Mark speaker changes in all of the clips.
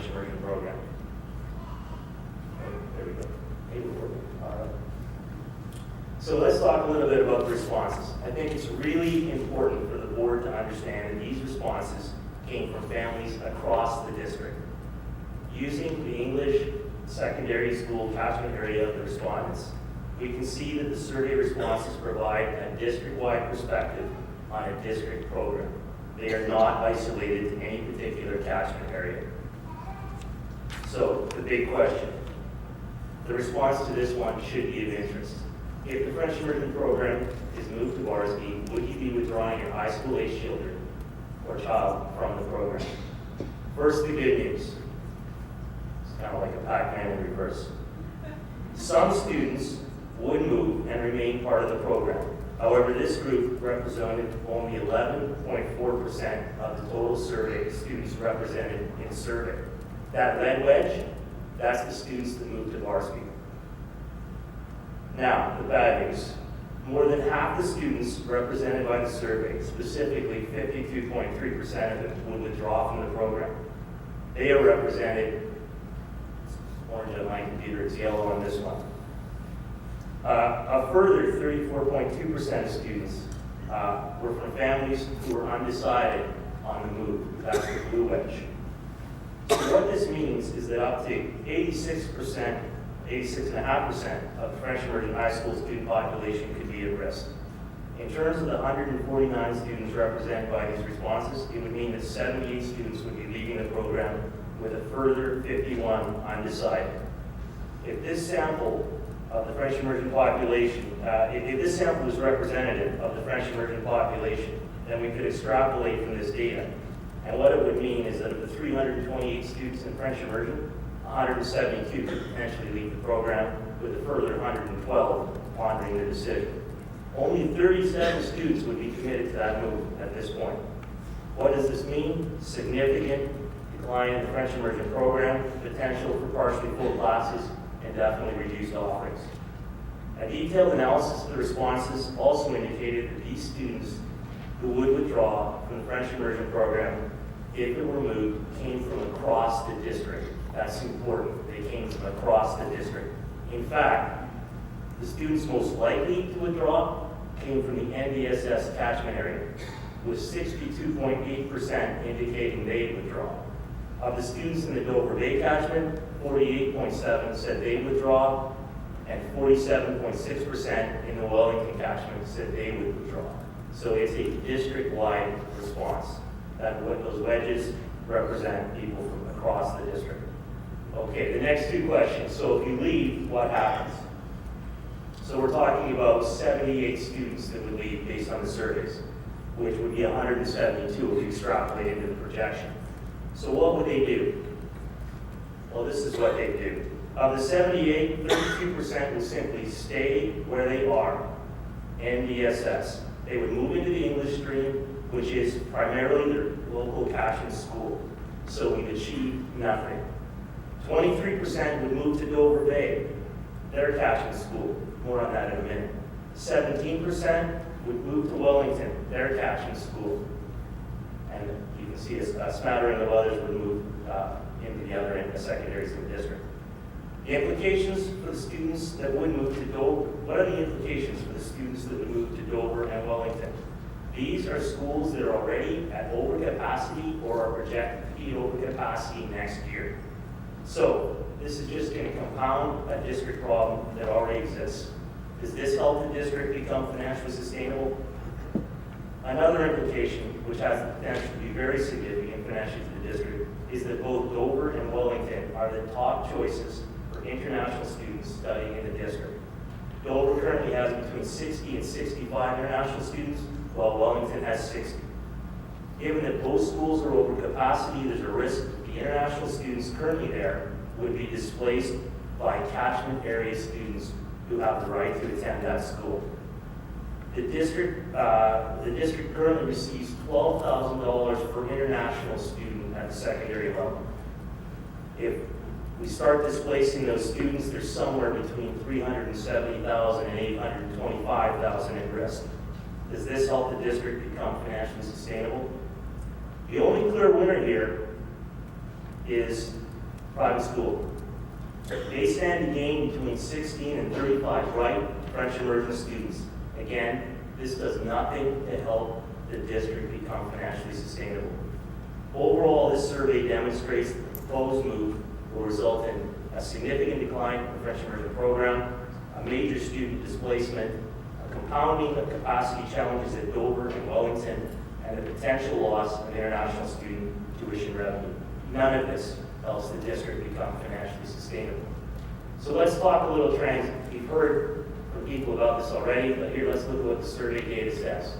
Speaker 1: French immersion program. There we go. Hey, we're working. All right. So let's talk a little bit about the responses. I think it's really important for the board to understand that these responses came from families across the district. Using the English secondary school catchment area of the respondents, we can see that the survey responses provide a district-wide perspective on a district program. They are not isolated to any particular catchment area. So, the big question. The response to this one should be of interest. If the French immersion program is moved to Varsity, would you be withdrawing your high school age children or child from the program? First, the good news. It's kind of like a Pac-Man in reverse. Some students would move and remain part of the program. However, this group represented only 11.4% of the total survey students represented in the survey. That red wedge, that's the students that moved to Varsity. Now, the bad news. More than half the students represented by the survey, specifically 52.3% of them, would withdraw from the program. They are represented, it's orange on my computer, it's yellow on this one. A further 34.2% of students were from families who were undecided on the move. That's the blue wedge. So what this means is that up to 86%, 86.5% of the French immersion high school student population could be at risk. In terms of the 149 students represented by these responses, it would mean that 78 students would be leaving the program with a further 51 undecided. If this sample of the French immersion population, if this sample was representative of the French immersion population, then we could extrapolate from this data. And what it would mean is that of the 328 students in French immersion, 172 could potentially leave the program, with a further 112 pondering the decision. Only 37 students would be committed to that move at this point. What does this mean? Significant decline in the French immersion program, potential for partially full classes, and definitely reduced offerings. A detailed analysis of the responses also indicated that these students who would withdraw from the French immersion program, if it were moved, came from across the district. That's important. They came from across the district. In fact, the students most likely to withdraw came from the NDSS catchment area, with 62.8% indicating they'd withdraw. Of the students in the Dover Bay catchment, 48.7% said they'd withdraw, and 47.6% in the Wellington catchment said they would withdraw. So it's a district-wide response. That what those wedges represent people from across the district. Okay, the next two questions. So if you leave, what happens? So we're talking about 78 students that would leave based on the surveys, which would be 172 if you extrapolate into the projection. So what would they do? Well, this is what they do. Of the 78, 32% would simply stay where they are, NDSS. They would move into the English stream, which is primarily their local catchment school. So we'd achieve nothing. 23% would move to Dover Bay, their catchment school. More on that in a minute. 17% would move to Wellington, their catchment school. And you can see a smattering of others would move into the other end, the secondary school district. The implications for the students that would move to Dover, what are the implications for the students that would move to Dover and Wellington? These are schools that are already at overcapacity or are projected to be at overcapacity next year. So this is just going to compound a district problem that already exists. Does this help the district become financially sustainable? Another implication, which has the potential to be very significant financially to the district, is that both Dover and Wellington are the top choices for international students studying in the district. Dover currently has between 60 and 65 international students, while Wellington has 60. Given that both schools are over capacity, there's a risk that the international students currently there would be displaced by catchment area students who have the right to attend that school. The district currently receives $12,000 per international student at the secondary level. If we start displacing those students, there's somewhere between $370,000 and $825,000 at risk. Does this help the district become financially sustainable? The only clear winner here is private school. They stand to gain between 16 and 35 bright French immersion students. Again, this does nothing to help the district become financially sustainable. Overall, this survey demonstrates that the proposed move will result in a significant decline in the French immersion program, a major student displacement, a compounding of capacity challenges at Dover and Wellington, and the potential loss of international student tuition revenue. None of this helps the district become financially sustainable. So let's talk a little transit. We've heard from people about this already, but here let's look at what the survey data says.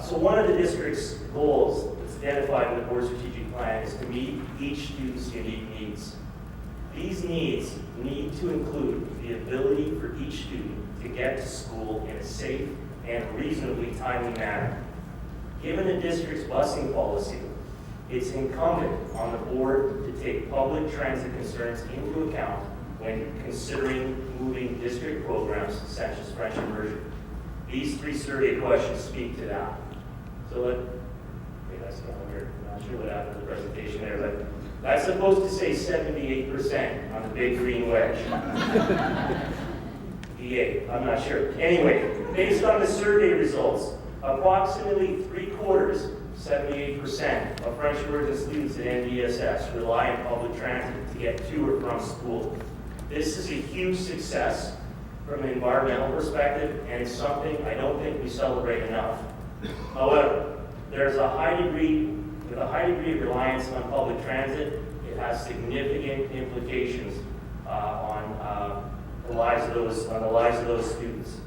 Speaker 1: So one of the district's goals that's identified in the board strategic plan is to meet each student's unique needs. These needs need to include the ability for each student to get to school in a safe and reasonably timely manner. Given the district's busing policy, it's incumbent on the board to take public transit concerns into account when considering moving district programs such as French immersion. These 3 survey questions speak to that. So that's not weird. I'm not sure what happened to the presentation there, but that's supposed to say 78% on the big green wedge. VA, I'm not sure. Anyway, based on the survey results, approximately 3/4, 78% of French immersion students at NDSS rely on public transit to get to or from school. This is a huge success from an environmental perspective, and it's something I don't think we celebrate enough. However, with a high degree of reliance on public transit, it has significant implications on the lives of those students.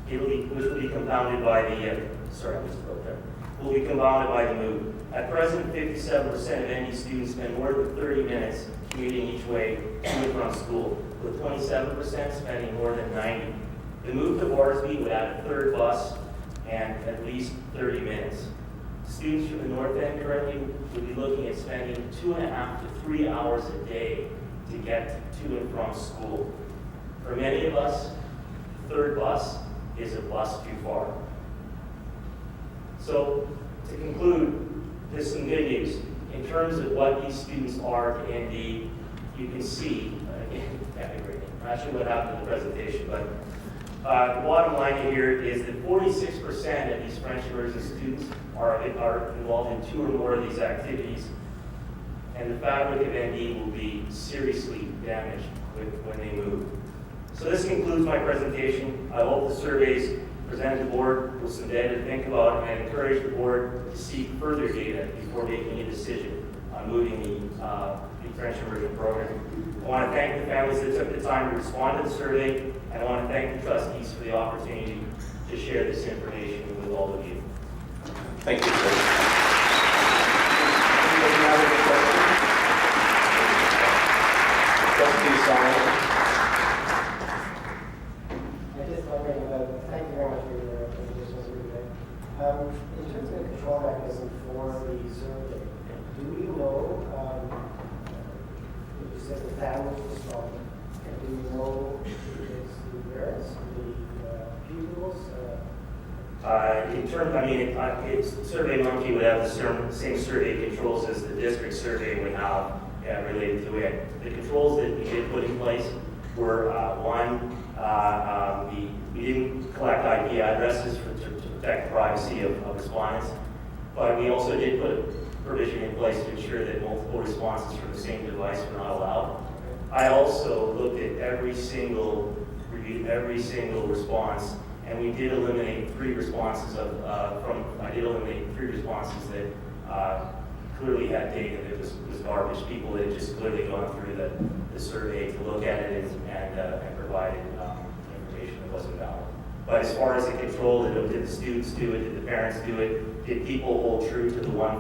Speaker 1: Which will be compounded by the will be compounded by the move. At present, 57% of ND students spend more than 30 minutes commuting each way to and from school, with 27% spending more than 90. The move to Barsby would add a 3rd bus and at least 30 minutes. Students from the North End currently would be looking at spending 2.5 to 3 hours a day to get to and from school. For many of us, the 3rd bus is a bus too far. So, to conclude, there's some good news. In terms of what these students are to ND, you can see, I'm not sure what happened to the presentation, but the bottom line here is that 46% of these French immersion students are involved in 2 or more of these activities, and the fabric of ND will be seriously damaged when they move. So this concludes my presentation. I hope the surveys presented the board with some data to think about, and I encourage the board to seek further data before making a decision on moving the French immersion program. I want to thank the families that took the time to respond to the survey, and I want to thank the trustees for the opportunity to share this information with all of you.
Speaker 2: Thank you, sir. Trustee Solomon.
Speaker 3: Thank you very much for your presentation today. In terms of the control mechanism for the survey, do we know, you said the families responded, and do we know if it's the parents, the pupils?
Speaker 1: SurveyMonkey would have the same survey controls as the district survey would have related to it. The controls that we did put in place were we didn't collect IP addresses to protect the privacy of respondents, but we also did put a provision in place to ensure that multiple responses from the same device were not allowed. I also reviewed every single response, and we did eliminate 3 responses that clearly had data that was garbage. People that had just clearly gone through the survey to look at it and provided information that wasn't valid. But as far as the control, did the students do it? Did the parents do it? Did people hold true to the one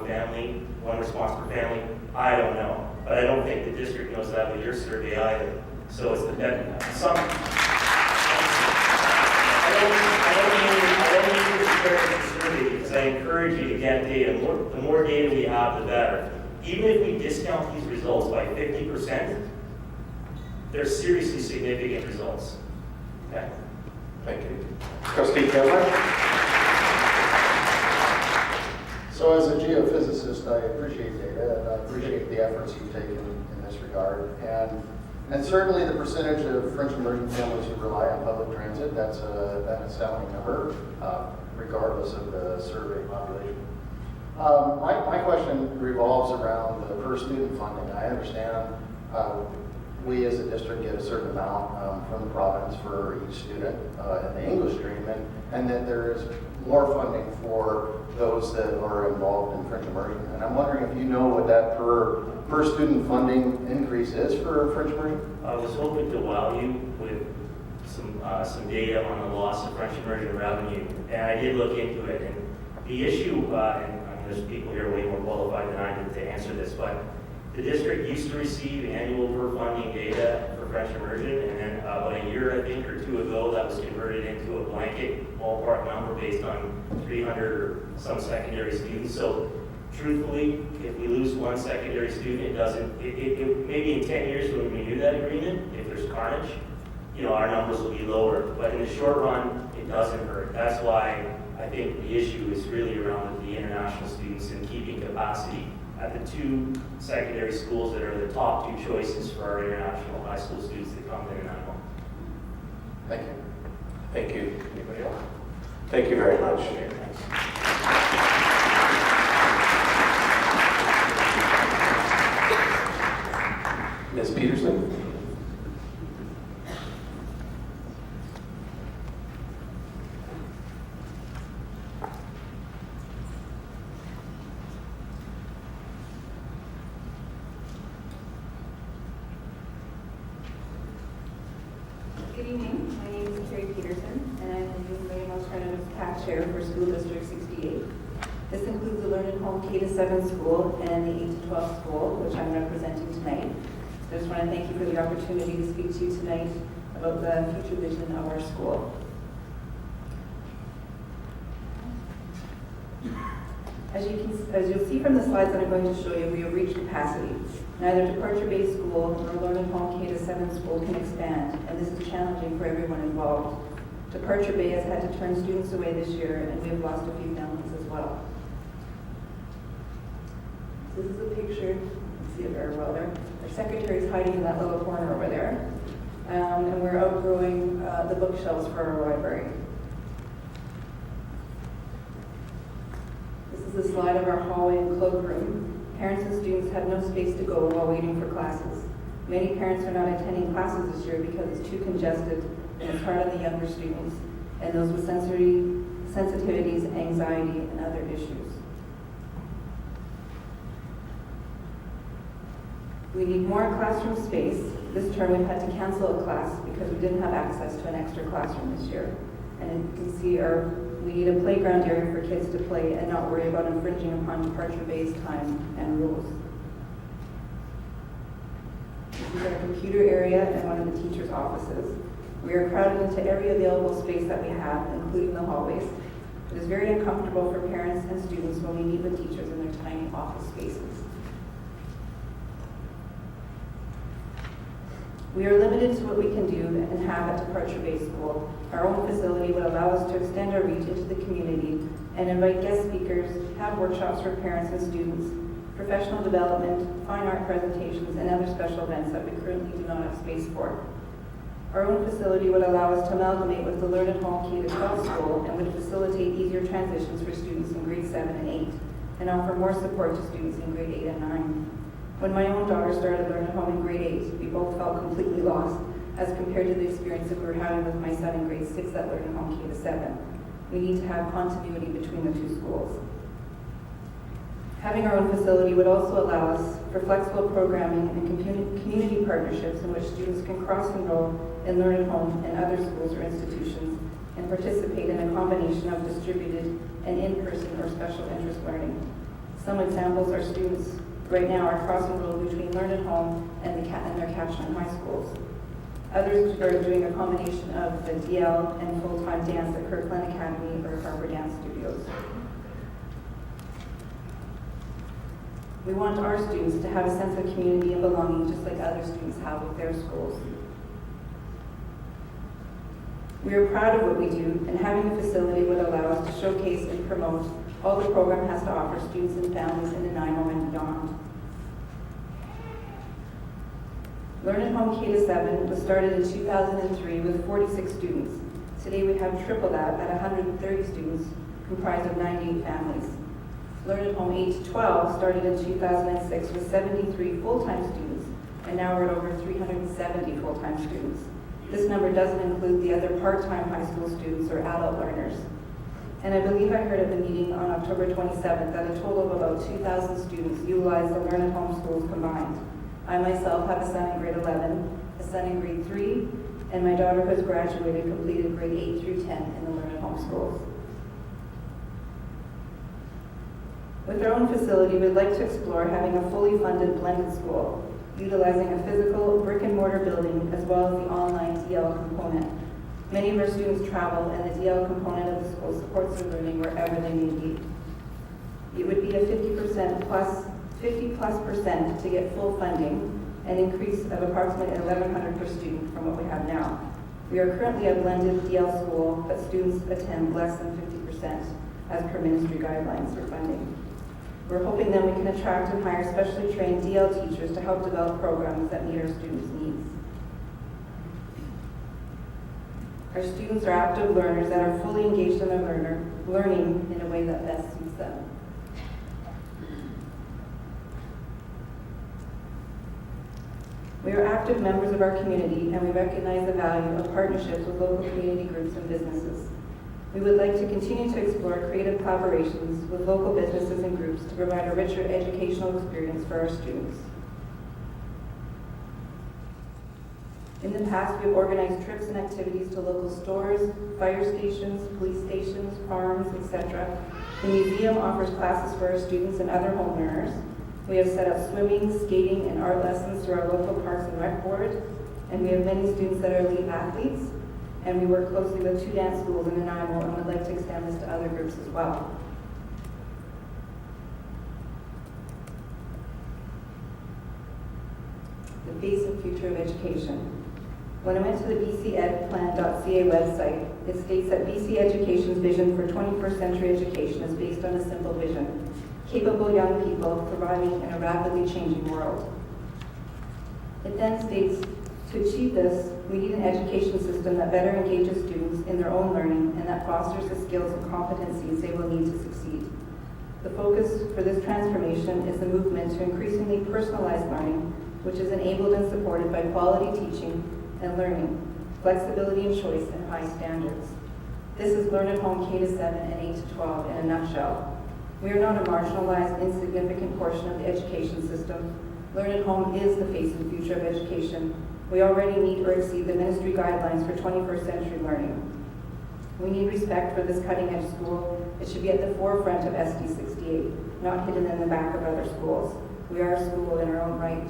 Speaker 1: response per family? I don't know. But I don't think the district knows that with your survey either. So it's I don't need to compare the survey because I encourage you to get data. The more data we have, the better. Even if we discount these results by 50%, they're seriously significant results. Okay.
Speaker 2: Thank you. Trustee Taylor.
Speaker 4: So as a geophysicist, I appreciate data, and I appreciate the efforts you've taken in this regard. And certainly the percentage of French immersion families who rely on public transit, that's an astounding number, regardless of the survey population. My question revolves around the per student funding. I understand we as a district get a certain amount from the province for each student in the English stream, and that there is more funding for those that are involved in French immersion. And I'm wondering if you know what that per student funding increase is for French immersion?
Speaker 1: I was hoping to wow you with some data on the loss of French immersion revenue, and I did look into it. And the issue, and I mean, there's people here way more qualified than I am to answer this, but the district used to receive annual per funding data for French immersion, and then about a year, I think, or two ago, that was converted into a blanket ballpark number based on 300 or some secondary students. So truthfully, if we lose one secondary student, it doesn't, maybe in 10 years when we renew that agreement, if there's carnage, you know, our numbers will be lower. But in the short run, it doesn't hurt. That's why I think the issue is really around the international students and keeping capacity at the two secondary schools that are the top two choices for our international high school students that come to Nanaimo.
Speaker 4: Thank you.
Speaker 2: Thank you. Anybody else? Thank you very much.
Speaker 1: Okay, thanks.
Speaker 2: Ms. Peterson?
Speaker 5: Good evening. My name is Carrie Peterson, and I'm the Youth Learning Alternatives CAC Chair for School District 68. This includes the Learn at Home K-7 school and the 8-12 school, which I'm representing tonight. So I just want to thank you for the opportunity to speak to you tonight about the future vision of our school. As you'll see from the slides that I'm going to show you, we have reached capacity. Neither departure-based school nor Learn at Home K-7 school can expand, and this is challenging for everyone involved. Departure Bay has had to turn students away this year, and we have lost a few families as well. This is a picture, you can see it very well there. Our secretary is hiding in that little corner over there, and we're outgrowing the bookshelves for our library. This is a slide of our hallway and cloakroom. Parents and students have no space to go while waiting for classes. Many parents are not attending classes this year because it's too congested and it's hard on the younger students and those with sensory sensitivities, anxiety, and other issues. We need more classroom space. This term we've had to cancel a class because we didn't have access to an extra classroom this year. And you can see we need a playground area for kids to play and not worry about infringing upon Departure Bay's time and rules. This is our computer area and one of the teachers' offices. We are crowded into every available space that we have, including the hallways. It is very uncomfortable for parents and students when we meet with teachers in their tiny office spaces. We are limited to what we can do and have at Departure Bay School. Our own facility would allow us to extend our reach into the community and invite guest speakers, have workshops for parents and students, professional development, fine art presentations, and other special events that we currently do not have space for. Our own facility would allow us to amalgamate with the Learn at Home K-12 school and would facilitate easier transitions for students in grade 7 and 8 and offer more support to students in grade 8 and 9. When my own daughter started Learn at Home in grade 8, we both felt completely lost as compared to the experience that we were having with my son in grade 6 at Learn at Home K-7. We need to have continuity between the two schools. Having our own facility would also allow us for flexible programming and community partnerships in which students can cross-enroll in Learn at Home and other schools or institutions and participate in a combination of distributed and in-person or special interest learning. Some examples are students right now are cross-enrolled between Learn at Home and their caption high schools. Others are doing a combination of the DL and full-time dance at Kirkland Academy or Harbour Dance Studios. We want our students to have a sense of community and belonging just like other students have with their schools. We are proud of what we do, and having a facility would allow us to showcase and promote all the program has to offer students and families in Nanaimo and beyond. Learn at Home K-7 was started in 2003 with 46 students. Today we have triple that at 130 students, comprised of 98 families. Learn at Home 8-12 started in 2006 with 73 full-time students, and now we're at over 370 full-time students. This number doesn't include the other part-time high school students or adult learners. And I believe I heard at the meeting on October 27th that a total of about 2,000 students utilize the Learn at Home schools combined. I myself have a son in grade 11, a son in grade 3, and my daughter who has graduated completed grade 8 through 10 in the Learn at Home schools. With our own facility, we'd like to explore having a fully funded blended school, utilizing a physical brick and mortar building as well as the online DL component. Many of our students travel, and the DL component of the school supports their learning wherever they may be. It would be a 50% to get full funding, an increase of approximately $1,100 per student from what we have now. We are currently a blended DL school, but students attend less than 50% as per ministry guidelines for funding. We're hoping then we can attract and hire specially trained DL teachers to help develop programs that meet our students' needs. Our students are active learners that are fully engaged in their learning in a way that best suits them. We are active members of our community, and we recognize the value of partnerships with local community groups and businesses. We would like to continue to explore creative collaborations with local businesses and groups to provide a richer educational experience for our students. In the past, we've organized trips and activities to local stores, fire stations, police stations, farms, etc. The museum offers classes for our students and other home learners. We have set up swimming, skating, and art lessons through our local Parks and Rec Board, and we have many students that are elite athletes, and we work closely with 2 dance schools in Nanaimo and would like to extend this to other groups as well. The face and future of education. When I went to the bcedplan.ca website, it states that BC Education's vision for 21st century education is based on a simple vision: capable young people thriving in a rapidly changing world. It then states, to achieve this, we need an education system that better engages students in their own learning and that fosters the skills and competencies they will need to succeed. The focus for this transformation is the movement to increasingly personalized learning, which is enabled and supported by quality teaching and learning, flexibility and choice, and high standards. This is Learn at Home K-7 and 8-12 in a nutshell. We are not a marginalized, insignificant portion of the education system. Learn at Home is the face and future of education. We already meet or exceed the ministry guidelines for 21st century learning. We need respect for this cutting-edge school. It should be at the forefront of SD 68, not hidden in the back of other schools. We are a school in our own right.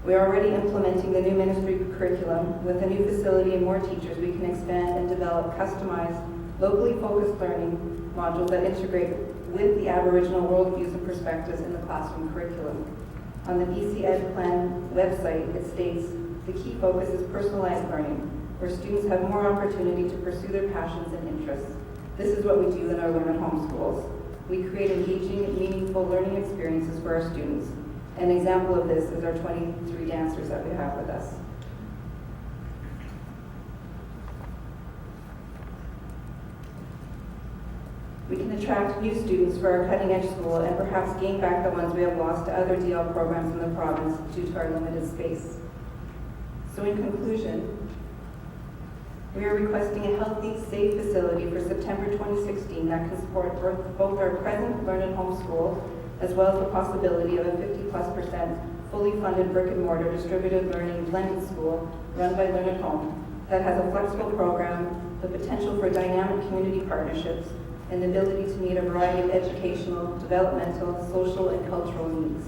Speaker 5: We are already implementing the new ministry curriculum. With a new facility and more teachers, we can expand and develop customized, locally focused learning modules that integrate with the Aboriginal worldviews and perspectives in the classroom curriculum. On the BC Ed Plan website, it states, the key focus is personalized learning, where students have more opportunity to pursue their passions and interests. This is what we do in our Learn at Home schools. We create engaging, meaningful learning experiences for our students. An example of this is our 23 dancers that we have with us. We can attract new students for our cutting-edge school and perhaps gain back the ones we have lost to other DL programs in the province due to our limited space. So in conclusion, we are requesting a healthy, safe facility for September 2016 that can support both our present Learn at Home school as well as the possibility of a 50+% fully funded brick and mortar distributed learning blended school run by Learn at Home that has a flexible program, the potential for dynamic community partnerships, and the ability to meet a variety of educational, developmental, social, and cultural needs.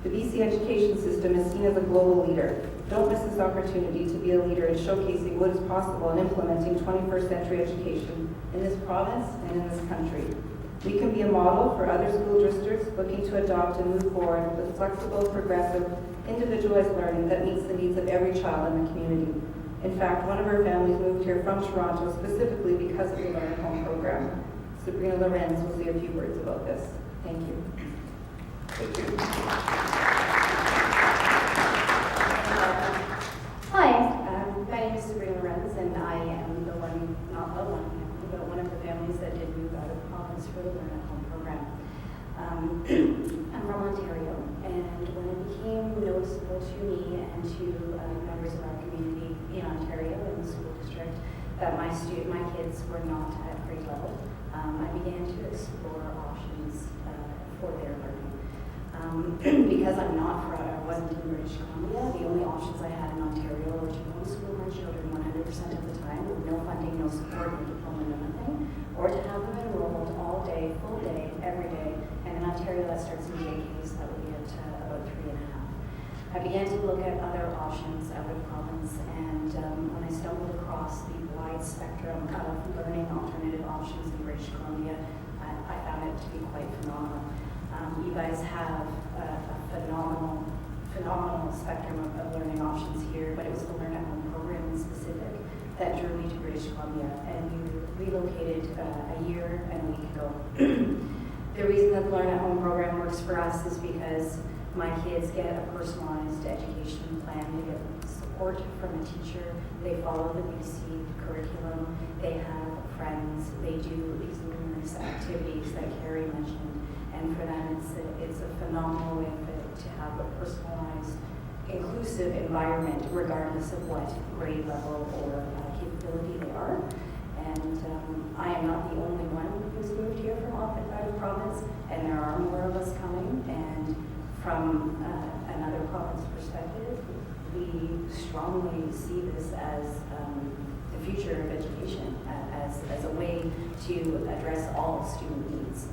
Speaker 5: The BC education system is seen as a global leader. Don't miss this opportunity to be a leader in showcasing what is possible in implementing 21st century education in this province and in this country. We can be a model for other school districts looking to adopt and move forward with flexible, progressive, individualized learning that meets the needs of every child in the community. In fact, one of our families moved here from Toronto specifically because of the Learn at Home program. Sabrina Lorenz will say a few words about this. Thank you.
Speaker 2: Thank you.
Speaker 6: Hi, my name is Sabrina Renz, and I am the one, not the one, but one of the families that did move out of province for the Learn at Home program. I'm from Ontario, and when it became noticeable to me and to members of our community in Ontario in the school district that my kids were not at grade level, I began to explore options for their learning. Because I wasn't in British Columbia, the only options I had in Ontario were to homeschool my children 100% of the time with no funding, no support, no diploma, no nothing, or to have them enrolled all day, full day, every day. And in Ontario, that starts in JKs, that would be at about 3.5. I began to look at other options out of province, and when I stumbled across the wide spectrum of learning alternative options in British Columbia, I found it to be quite phenomenal. You guys have a phenomenal spectrum of learning options here, but it was the Learn at Home program in specific that drew me to British Columbia, and we relocated a year and a week ago. The reason that the Learn at Home program works for us is because my kids get a personalized education plan. They get support from a teacher. They follow the BC curriculum. They have friends. They do these numerous activities that Carrie mentioned. And for them, it's a phenomenal way to have a personalized, inclusive environment, regardless of what grade level or capability they are. And I am not the only one who's moved here from out of province, and there are more of us coming. And from another province perspective, we strongly see this as the future of education, as a way to address all student needs,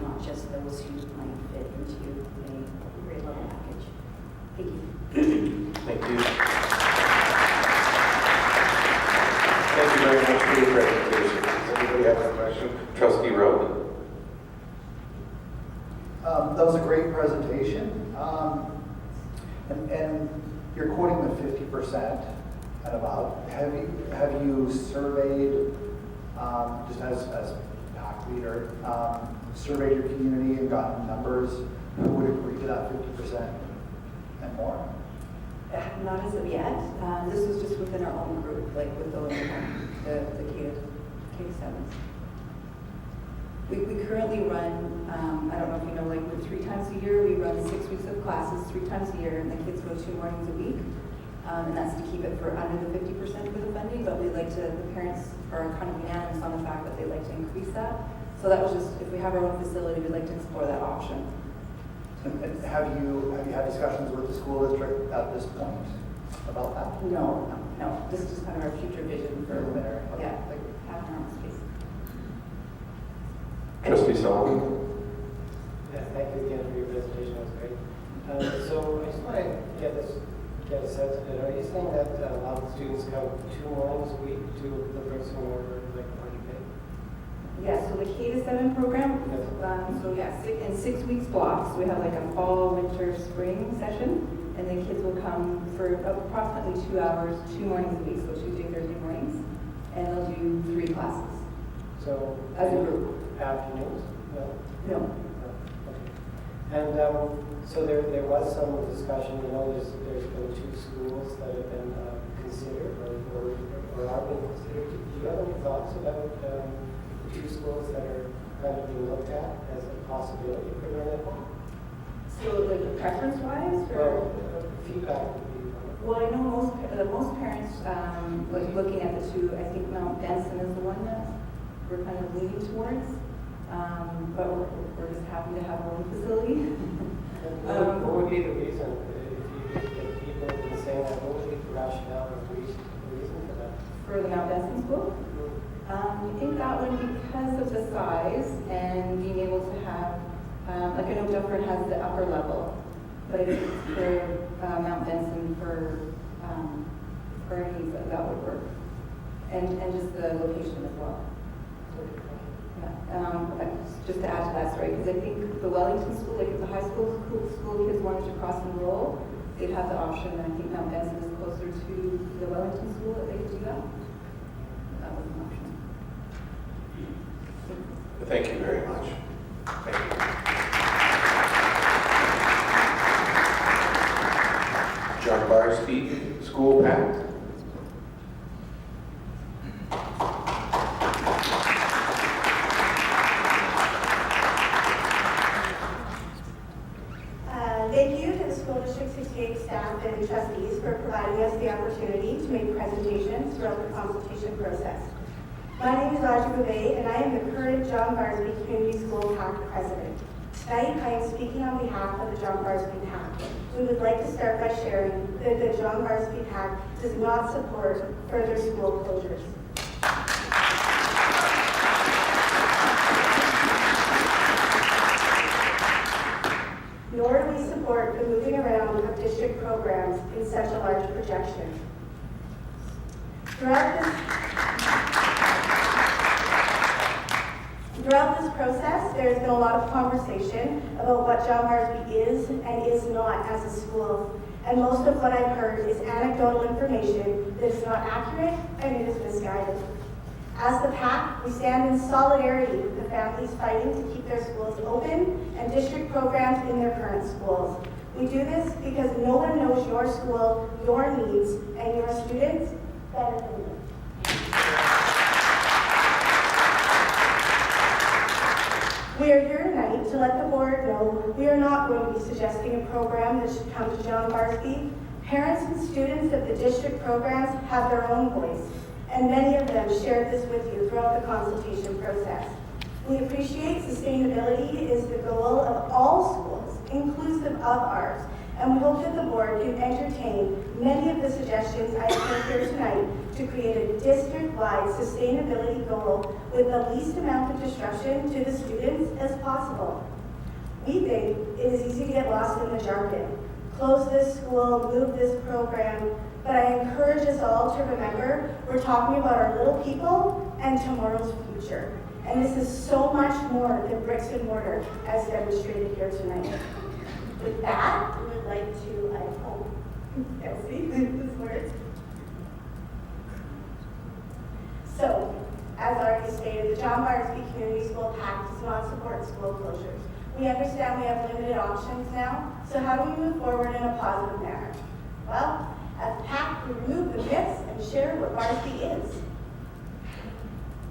Speaker 6: not just those who might fit into a grade level package. Thank you.
Speaker 2: Thank you. Thank you very much for your presentation. Does anybody have a question? Trustee Rowe?
Speaker 7: That was a great presentation. And you're quoting the 50% and above. Have you surveyed, just as PAC leader, surveyed your community and gotten numbers who would agree to that 50% and more?
Speaker 5: Not as of yet. This was just within our own group, like with the K-7s. We currently run, I don't know if you know, like we're 3 times a year, we run 6 weeks of classes 3 times a year, and the kids go 2 mornings a week. And that's to keep it for under the 50% for the funding, but we like to, the parents are kind of unanimous on the fact that they like to increase that. So that was just, if we have our own facility, we'd like to explore that option.
Speaker 7: And have you had discussions with the school district at this point about that?
Speaker 5: No. This is just kind of our future vision for,
Speaker 7: Preliminary.
Speaker 5: yeah, like having our own space.
Speaker 2: Trustee Sullivan?
Speaker 3: Yeah, thank you again for your presentation, that was great. So I just want to get a sense of it. Are you saying that a lot of students come 2 mornings a week to the bricks and mortar, like Party Bay?
Speaker 5: Yeah, so the K-7 program, so yeah, in 6 weeks blocks, we have like a fall, winter, spring session, and the kids will come for approximately 2 hours, 2 mornings a week, so Tuesday, Thursday mornings, and they'll do 3 classes
Speaker 3: So
Speaker 5: as a group.
Speaker 3: afternoons? No?
Speaker 5: No.
Speaker 3: Okay. And so there was some discussion, there's been 2 schools that have been considered or are being considered. Do you have any thoughts about the 2 schools that are kind of being looked at as a possibility for Learn at Home?
Speaker 5: So like preference-wise, or?
Speaker 3: Well, feedback would be
Speaker 5: Well, I know most parents, like looking at the 2, I think Mount Benson is the one that we're kind of leaning towards. But we're just happy to have our own facility.
Speaker 3: What would be the reason, if people have been saying that, what would be the rationale or the reason for that?
Speaker 5: For the Mount Benson School? I think that one because of the size and being able to have, like I know Dufferin has the upper level, but I think for Mount Benson, for needs, that would work. And just the location as well. Just to add to that story, because I think the Wellington School, like if the high school kids wanted to cross enroll, they'd have the option, and I think Mount Benson is closer to the Wellington School that they could do that. That was an option.
Speaker 2: Thank you very much. Thank you. Varsity School Pact.
Speaker 8: Thank you to the School District 68 staff and trustees for providing us the opportunity to make presentations throughout the consultation process. My name is Audrey Bouvet, and I am the current John Varsby Community School PAC president. Tonight, I am speaking on behalf of the John Varsby PAC. We would like to start by sharing that the John Varsby PAC does not support further school closures. Nor do we support the moving around of district programs in such a large projection. Throughout this process, there has been a lot of conversation about what John Varsby is and is not as a school. And most of what I've heard is anecdotal information that is not accurate and it is misguided. As the PAC, we stand in solidarity with the families fighting to keep their schools open and district programs in their current schools. We do this because no one knows your school, your needs, and your students better than you. We are here tonight to let the board know we are not going to be suggesting a program that should come to John Varsby. Parents and students of the district programs have their own voice, and many of them shared this with you throughout the consultation process. We appreciate sustainability is the goal of all schools, inclusive of ours, and we hope that the board can entertain many of the suggestions I have heard here tonight to create a district-wide sustainability goal with the least amount of disruption to the students as possible. We think it is easy to get lost in the jargon. Close this school, move this program, but I encourage us all to remember we're talking about our little people and tomorrow's future. And this is so much more than bricks and mortar as demonstrated here tonight. With that, we would like to, I hope, Elsie, this words. So, as already stated, the John Varsby Community School PAC does not support school closures. We understand we have limited options now, so how do we move forward in a positive manner? Well, as PAC, we remove the myths and share what Varsby is.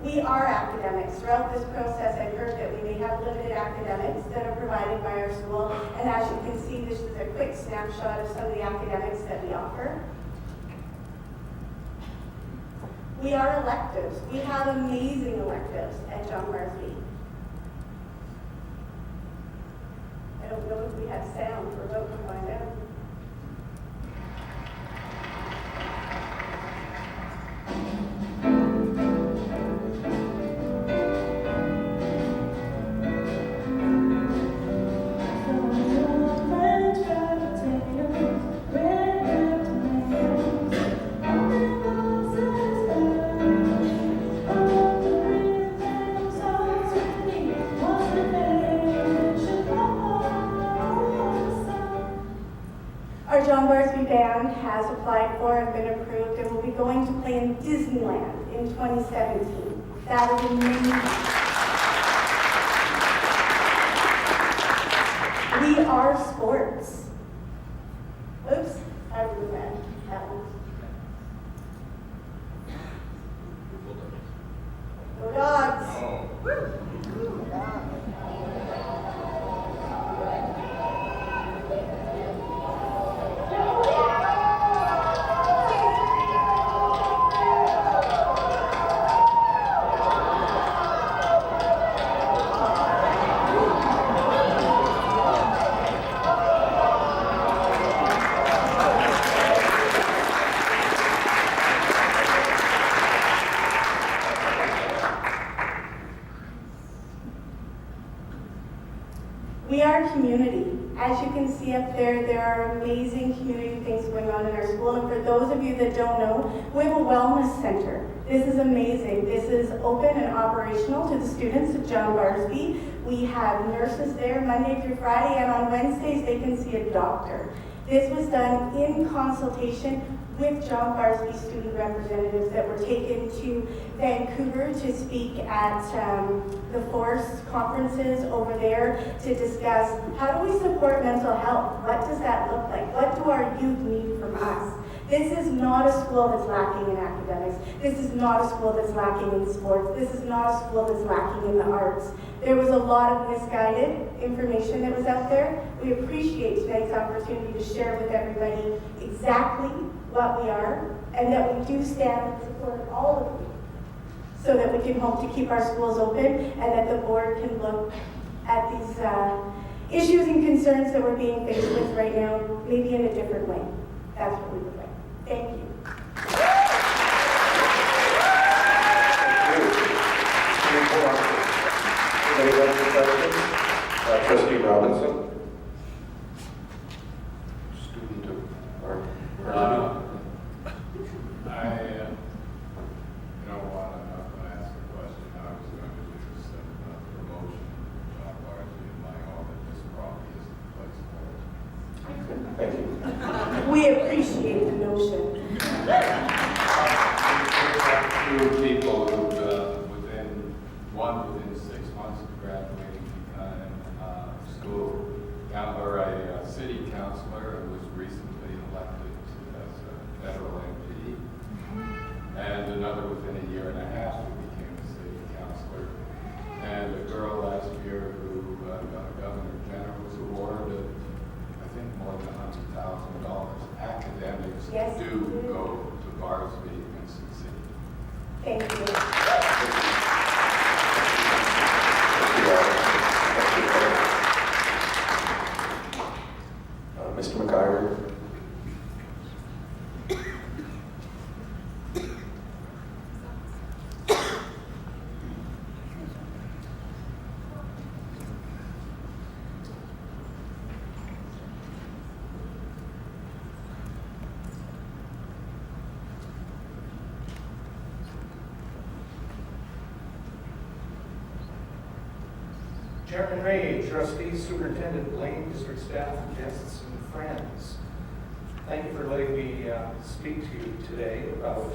Speaker 8: We are academics. Throughout this process, I've heard that we may have limited academics that are provided by our school, and as you can see, this is a quick snapshot of some of the academics that we offer. We are electives. We have amazing electives at John Varsby. I don't know if we have sound. We're about to find out. Our John Varsby band has applied for and been approved and will be going to play in Disneyland in 2017. That is amazing. We are sports. Oops, I removed that one. Go Dogs! We are community. As you can see up there are amazing community things going on in our school. And for those of you that don't know, we have a wellness center. This is amazing. This is open and operational to the students of John Varsby. We have nurses there Monday through Friday, and on Wednesdays they can see a doctor. This was done in consultation with John Barsby student representatives that were taken to Vancouver to speak at the Force conferences over there to discuss how do we support mental health? What does that look like? What do our youth need from us? This is not a school that's lacking in academics. This is not a school that's lacking in sports. This is not a school that's lacking in the arts. There was a lot of misguided information that was out there. We appreciate tonight's opportunity to share with everybody exactly what we are and that we do stand and support all of you so that we can hope to keep our schools open and that the board can look at these issues and concerns that we're being faced with right now, maybe in a different way. That's what we would like. Thank you.
Speaker 2: Anybody have any questions? Trustee Robinson? Student or
Speaker 9: I don't want to ask a question. I was going to do some promotion of John Barsby in my home, and this probably isn't the place for it.
Speaker 2: Thank you.
Speaker 8: We appreciate the notion.
Speaker 9: Few people who, within 6 months of graduating, school, or a city councilor who was recently elected as a federal MP, and another within a year and a half who became a city councilor, and a girl last year who got a Governor General's award of, I think, more than $100,000. Academics
Speaker 8: Yes.
Speaker 9: do go to Barsby and succeed.
Speaker 8: Thank you.
Speaker 2: Mr. McIver?
Speaker 10: Chairman Ray, trustees, superintendent Blaine, district staff, guests, and friends. Thank you for letting me speak to you today about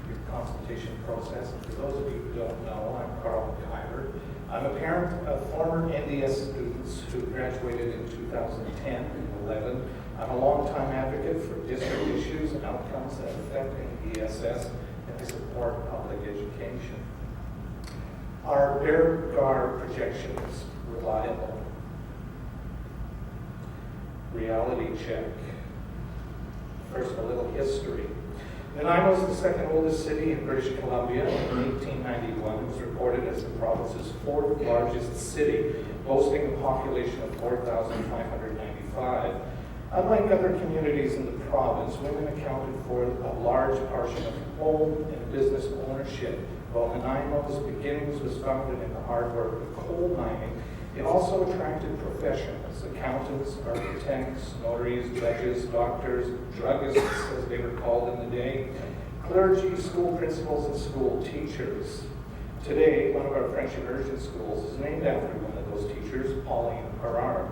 Speaker 10: your consultation process. And for those of you who don't know, I'm Carl McIver. I'm a parent of former NDS students who graduated in 2010 and 11. I'm a longtime advocate for district issues and outcomes that affect NDSS, and I support public education. Our BEAR projection is reliable. Reality check. First, a little history. Nanaimo is the second oldest city in British Columbia. In 1891, it was reported as the province's fourth largest city, boasting a population of 4,595. Unlike other communities in the province, women accounted for a large portion of home and business ownership. While Nanaimo's beginnings was founded in the hard work of coal mining, it also attracted professionals, accountants, architects, notaries, judges, doctors, druggists, as they were called in the day, clergy, school principals, and school teachers. Today, one of our French immersion schools is named after one of those teachers, Pauline Harard.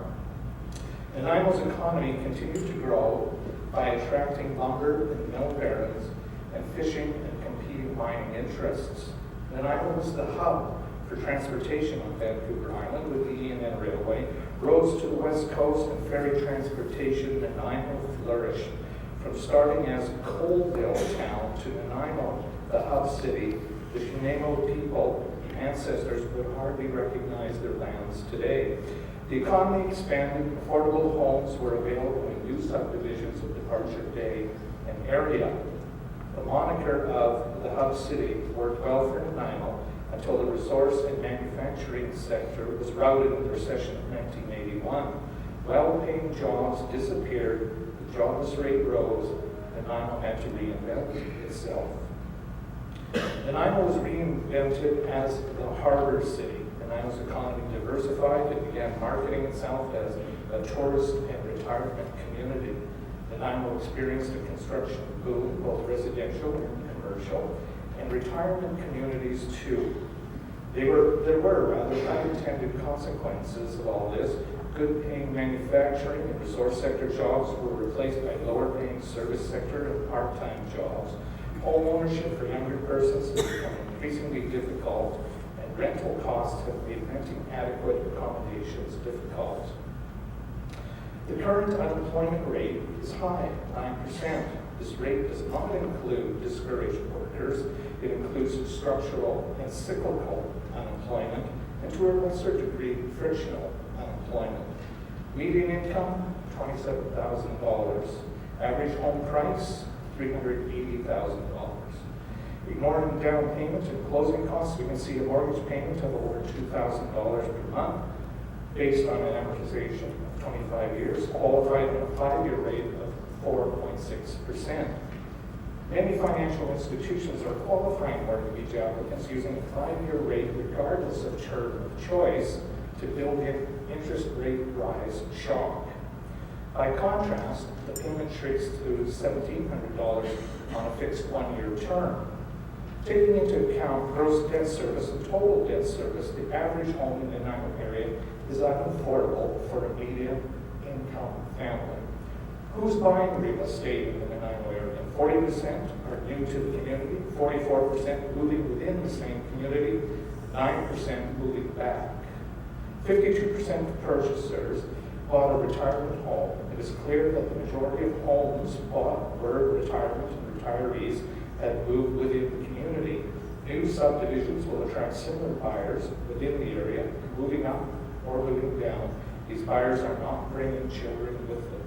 Speaker 10: Nanaimo's economy continued to grow by attracting lumber and mill barons and fishing and competing mining interests. Nanaimo was the hub for transportation on Vancouver Island with the ENN Railway. Roads to the west coast and ferry transportation, Nanaimo flourished. From starting as Coalville town to Nanaimo, the hub city, the Shunamo people, ancestors would hardly recognize their lands today. The economy expanded, affordable homes were available in new subdivisions of Departure Bay and area. The moniker of the hub city worked well for Nanaimo until the resource and manufacturing sector was routed in the recession of 1981. Well-paying jobs disappeared, the jobless rate rose, and Nanaimo had to reinvent itself. Nanaimo was reinvented as the harbor city. Nanaimo's economy diversified. It began marketing itself as a tourist and retirement community. Nanaimo experienced a construction boom, both residential and commercial, and retirement communities too. There were rather unintended consequences of all this. Good-paying manufacturing and resource sector jobs were replaced by lower-paying service sector and part-time jobs. Home ownership for younger persons has become increasingly difficult, and rental costs have made renting adequate accommodations difficult. The current unemployment rate is high, 9%. This rate does not include discouraged workers. It includes structural and cyclical unemployment, and to a lesser degree, frictional unemployment. Median income, $27,000. Average home price, $380,000. Ignoring down payment and closing costs, we can see a mortgage payment of over $2,000 per month based on an amortization of 25 years, qualified at a 5-year rate of 4.6%. Many financial institutions are qualifying mortgage applicants using a 5-year rate regardless of term of choice to build in interest rate rise shock. By contrast, the payment shrinks to $1,700 on a fixed 1-year term. Taking into account gross debt service and total debt service, the average home in the Nanaimo area is unaffordable for a median-income family. Who's buying real estate in the Nanaimo area? 40% are new to the community, 44% moving within the same community, 9% moving back. 52% of purchasers bought a retirement home. It is clear that the majority of homes bought were retirement and retirees had moved within the community. New subdivisions will attract similar buyers within the area, moving up or moving down. These buyers are not bringing children with them.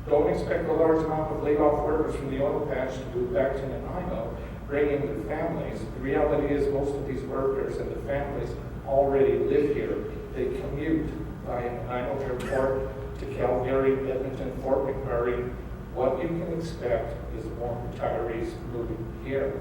Speaker 10: Don't expect a large amount of laid-off workers from the oil patch to move back to Nanaimo, bringing their families. The reality is most of these workers and the families already live here. They commute via Nanaimo Airport to Calgary, Edmonton, Fort McMurray. What you can expect is more retirees moving here.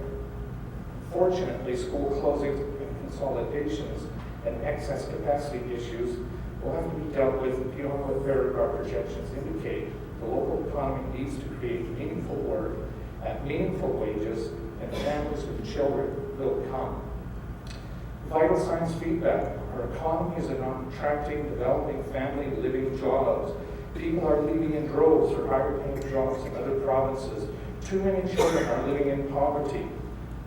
Speaker 10: Fortunately, school closings and consolidations and excess capacity issues will have to be dealt with beyond what Beauregard projections indicate. The local economy needs to create meaningful work at meaningful wages, and families with children will come. Vital signs feedback. Our economy is not attracting, developing family living jobs. People are leaving in droves for higher paying jobs in other provinces. Too many children are living in poverty.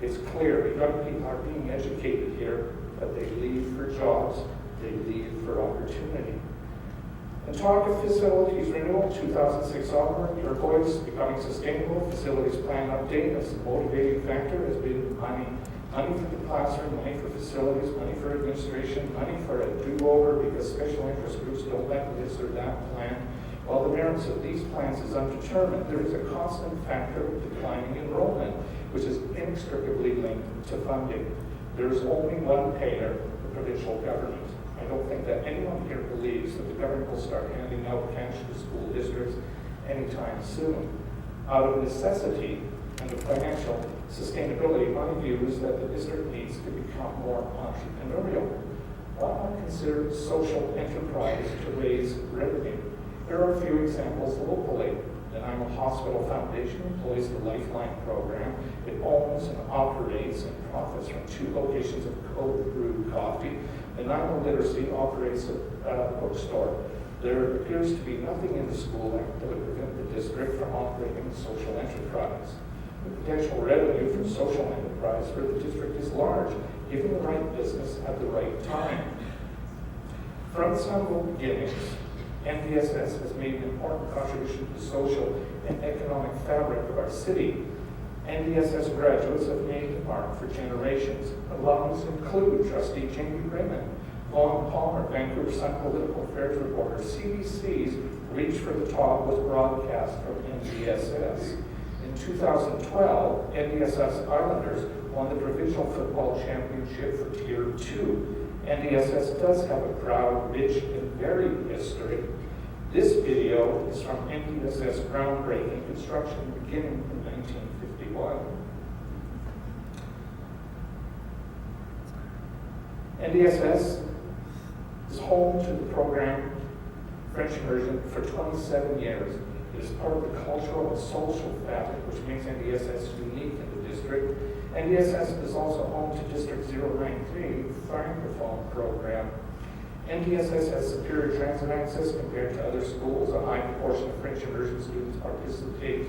Speaker 10: It's clear young people are being educated here, but they leave for jobs, they leave for opportunity. And talk of facilities renewal, 2006 onward, your voice becoming sustainable, facilities plan update as the motivating factor has been money. Money for the classroom, money for facilities, money for administration, money for a do-over because special interest groups don't like this or that plan. While the merits of these plans is undetermined, there is a constant factor of declining enrollment, which is inextricably linked to funding. There is only one payer, the provincial government. I don't think that anyone here believes that the government will start handing out cash to school districts anytime soon. Out of necessity and the financial sustainability, my view is that the district needs to become more entrepreneurial. Why not consider social enterprise to raise revenue? There are a few examples locally. The Nanaimo Hospital Foundation employs the Lifeline program. It owns and operates and profits from 2 locations of cold brewed coffee. The Nanaimo Literacy operates a bookstore. There appears to be nothing in the school act that would prevent the district from operating a social enterprise. The potential revenue from social enterprise for the district is large, given the right business at the right time. From its humble beginnings, NDSS has made an important contribution to the social and economic fabric of our city. NDSS graduates have made a mark for generations. Alums include Trustee Jamie Raymond, Vaughn Palmer, Vancouver Sun Political Affairs reporter. CBC's Reach for the Top was broadcast from NDSS. In 2012, NDSS Islanders won the provincial football championship for Tier 2. NDSS does have a proud, rich, and varied history. This video is from NDSS groundbreaking construction beginning in 1951. NDSS is home to the program French Immersion for 27 years. It is part of the cultural and social fabric which makes NDSS unique in the district. NDSS is also home to District 093 Francophone program. NDSS has superior transit access compared to other schools. A high proportion of French immersion students participate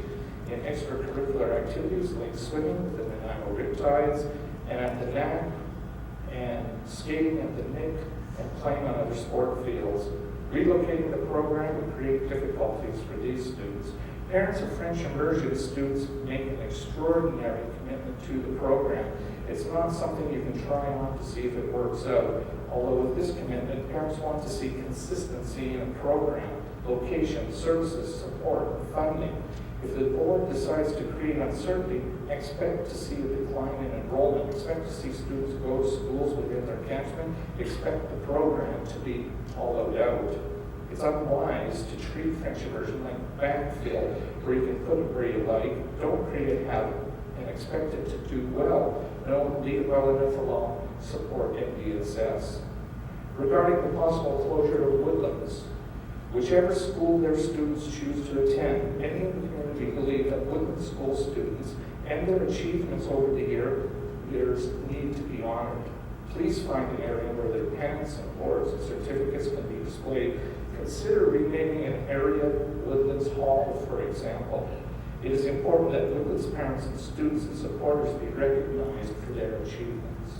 Speaker 10: in extracurricular activities like swimming with the Nanaimo Riptides and at the NAC, and skating at the NIC, and playing on other sport fields. Relocating the program would create difficulties for these students. Parents of French immersion students make an extraordinary commitment to the program. It's not something you can try on to see if it works out. Although with this commitment, parents want to see consistency in the program, location, services, support, and funding. If the board decides to create uncertainty, expect to see a decline in enrollment, expect to see students go to schools within their catchment, expect the program to be hollowed out. It's unwise to treat French immersion like a backfill where you can put it where you like, don't create a habit, and expect it to do well. No, indeed well enough alone, support NDSS. Regarding the possible closure of Woodlands, whichever school their students choose to attend, many in the community believe that Woodlands school students and their achievements over the years need to be honored. Please find an area where their pennants and awards and certificates can be displayed. Consider renaming an area Woodlands Hall, for example. It is important that Woodlands parents and students and supporters be recognized for their achievements.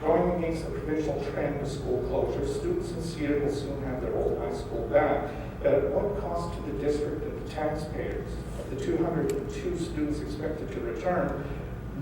Speaker 10: Going against the provincial trend of school closures, students in Cedar will soon have their old high school back. But at what cost to the district and the taxpayers? Of the 202 students expected to return,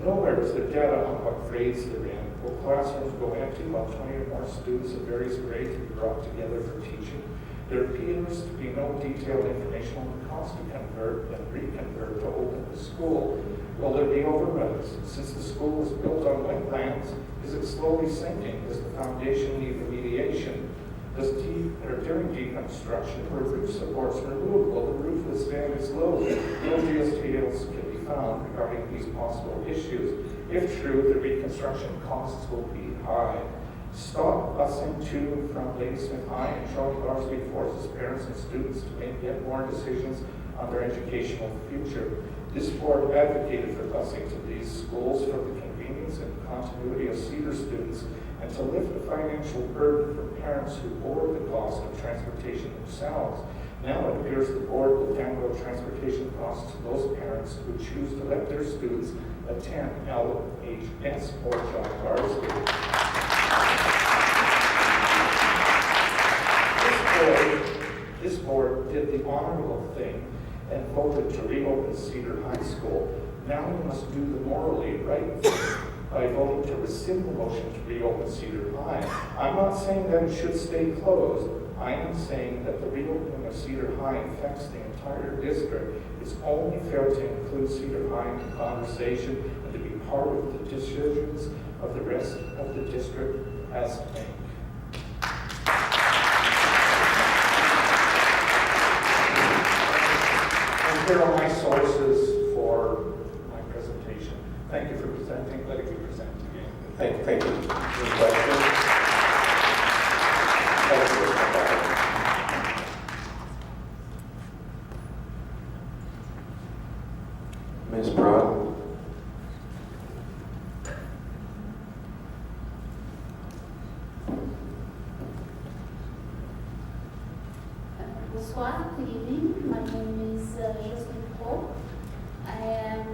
Speaker 10: nowhere is there data on what grades they're in. Will classrooms go empty while 20 or more students of various grades be brought together for teaching? There appears to be no detailed information on the cost to convert and reconvert to open the school. Will there be overruns? Since the school is built on wetlands, is it slowly sinking? Does the foundation need remediation? During deconstruction, were roof supports removed? Will the roof withstand its load? No details can be found regarding these possible issues. If true, the reconstruction costs will be high. Stop busing to and from Ladysmith High and Charlie Barsby forces parents and students to make yet more decisions on their educational future. This board advocated for busing to these schools for the convenience and continuity of Cedar students and to lift the financial burden for parents who bore the cost of transportation themselves. Now it appears the board will download transportation costs to those parents who choose to let their students attend LHS or John Barsby. This board did the honorable thing and voted to reopen Cedar High School. Now we must do the morally right thing by voting to rescind the motion to reopen Cedar High. I'm not saying that it should stay closed. I am saying that the reopening of Cedar High affects the entire district. It's only fair to include Cedar High in the conversation and to be part of the decisions of the rest of the district has to make. And here are my sources for my presentation. Thank you for presenting. Let me present again.
Speaker 2: Thank you. Any questions? Thank you. Ms. Broad?
Speaker 11: Bonsoir, good evening. My name is Jocelyne Pro. I am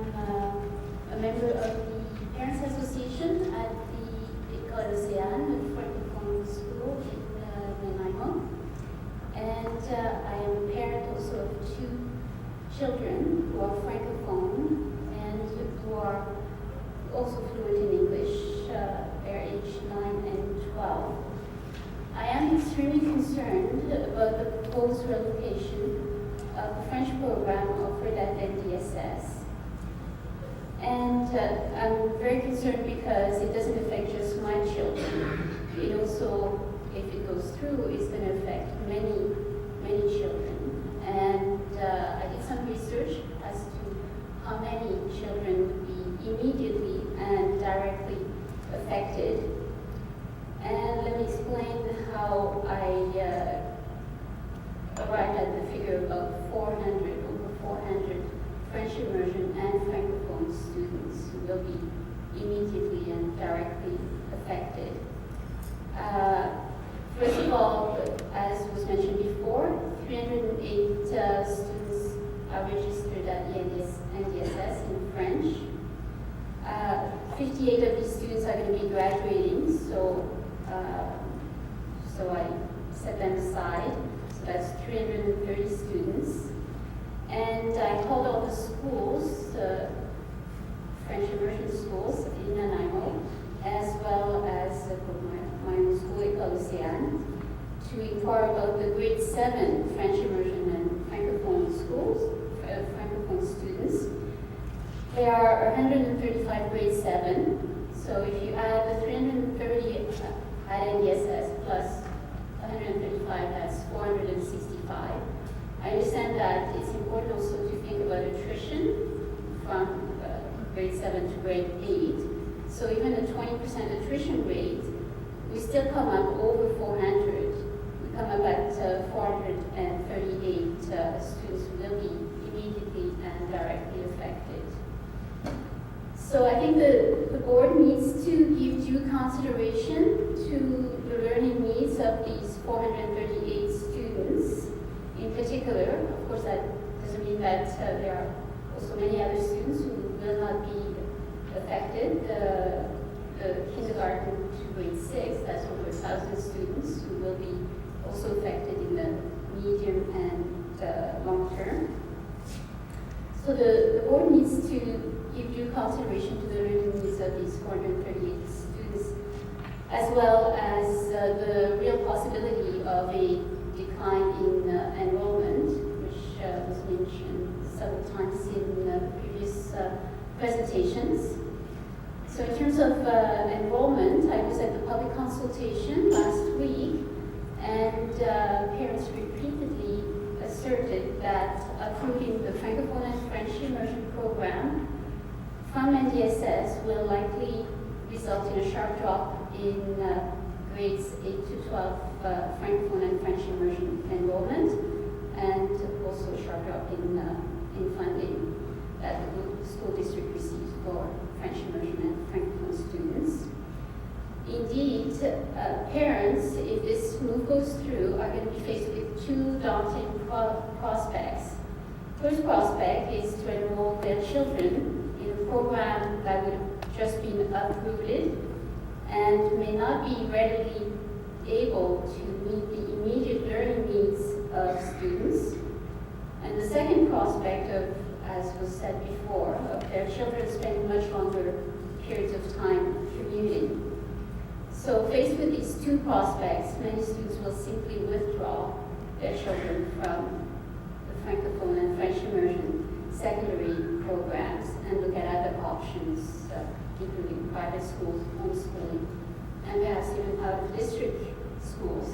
Speaker 11: a member of the Parents Association at the École Océane, Francophone School in Nanaimo. And I am a parent also of 2 children who are Francophone and who are also fluent in English. They're aged 9 and 12. I am extremely concerned about the proposed relocation of the French program offered at NDSS. And I'm very concerned because it doesn't affect just my children. It also, if it goes through, is going to affect many, many children. And I did some research as to how many children would be immediately and directly affected. And let me explain how I arrived at the figure of 400 will be immediately and directly affected. First of all, as was mentioned before, 308 students are registered at NDSS in French. 58 of these students are going to be graduating, so I set them aside. So that's 330 students. And I called all the schools, French immersion schools in Nanaimo, as well as my own school, École Océane, to inquire about the grade 7 French immersion and Francophone schools, Francophone students. There are 135 grade 7, so if you add the 330 at NDSS plus 135, that's 465. I understand that it's important also to think about attrition from grade 7 to grade 8. So even a 20% attrition rate, we still come up over 400. We come up at 438 students who will be immediately and directly affected. So I think the board needs to give due consideration to the learning needs of these 438 students in particular. Of course, that doesn't mean that there are also many other students who will not be affected. The kindergarten to grade 6, that's over 1,000 students who will be also affected in the medium and long term. So the board needs to give due consideration to the learning needs of these 438 students, as well as the real possibility of a decline in enrollment, which was mentioned several times in previous presentations. So in terms of enrollment, I was at the public consultation last week, and parents repeatedly asserted that approving the Francophone and French immersion program from NDSS will likely result in a sharp drop in grades 8 to 12 Francophone and French immersion enrollment, and also a sharp drop in funding that the school district receives for French immersion and Francophone students. Indeed, parents, if this move goes through, are going to be faced with two daunting prospects. First prospect is to enroll their children in a program that would have just been uprooted and may not be readily able to meet the immediate learning needs of students. And the second prospect of, as was said before, of their children spending much longer periods of time commuting. So faced with these two prospects, many students will simply withdraw their children from the Francophone and French immersion secondary programs and look at other options, including private schools, homeschooling, and perhaps even out-of-district schools.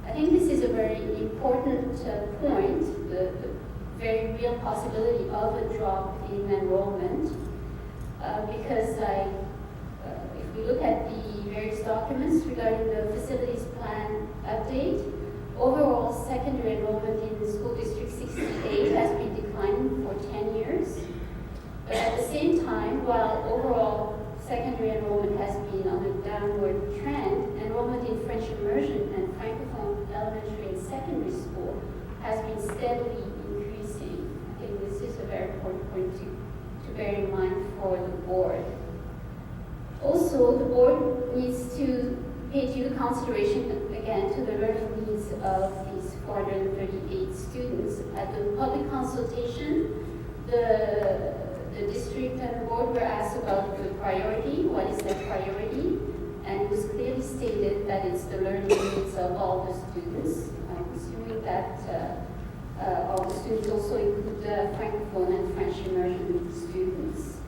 Speaker 11: I think this is a very important point, the very real possibility of a drop in enrollment, because if we look at the various documents regarding the facilities plan update, overall secondary enrollment in School District 68 has been declining for 10 years. But at the same time, while overall secondary enrollment has been on a downward trend, enrollment in French immersion and Francophone elementary and secondary school has been steadily increasing. I think this is a very important point to bear in mind for the board. Also, the board needs to pay due consideration, again, to the learning needs of these 438 students. At the public consultation, the district and the board were asked about the priority, what is their priority, and it was clearly stated that it's the learning needs of all the students. I'm assuming that all the students also include the Francophone and French immersion students.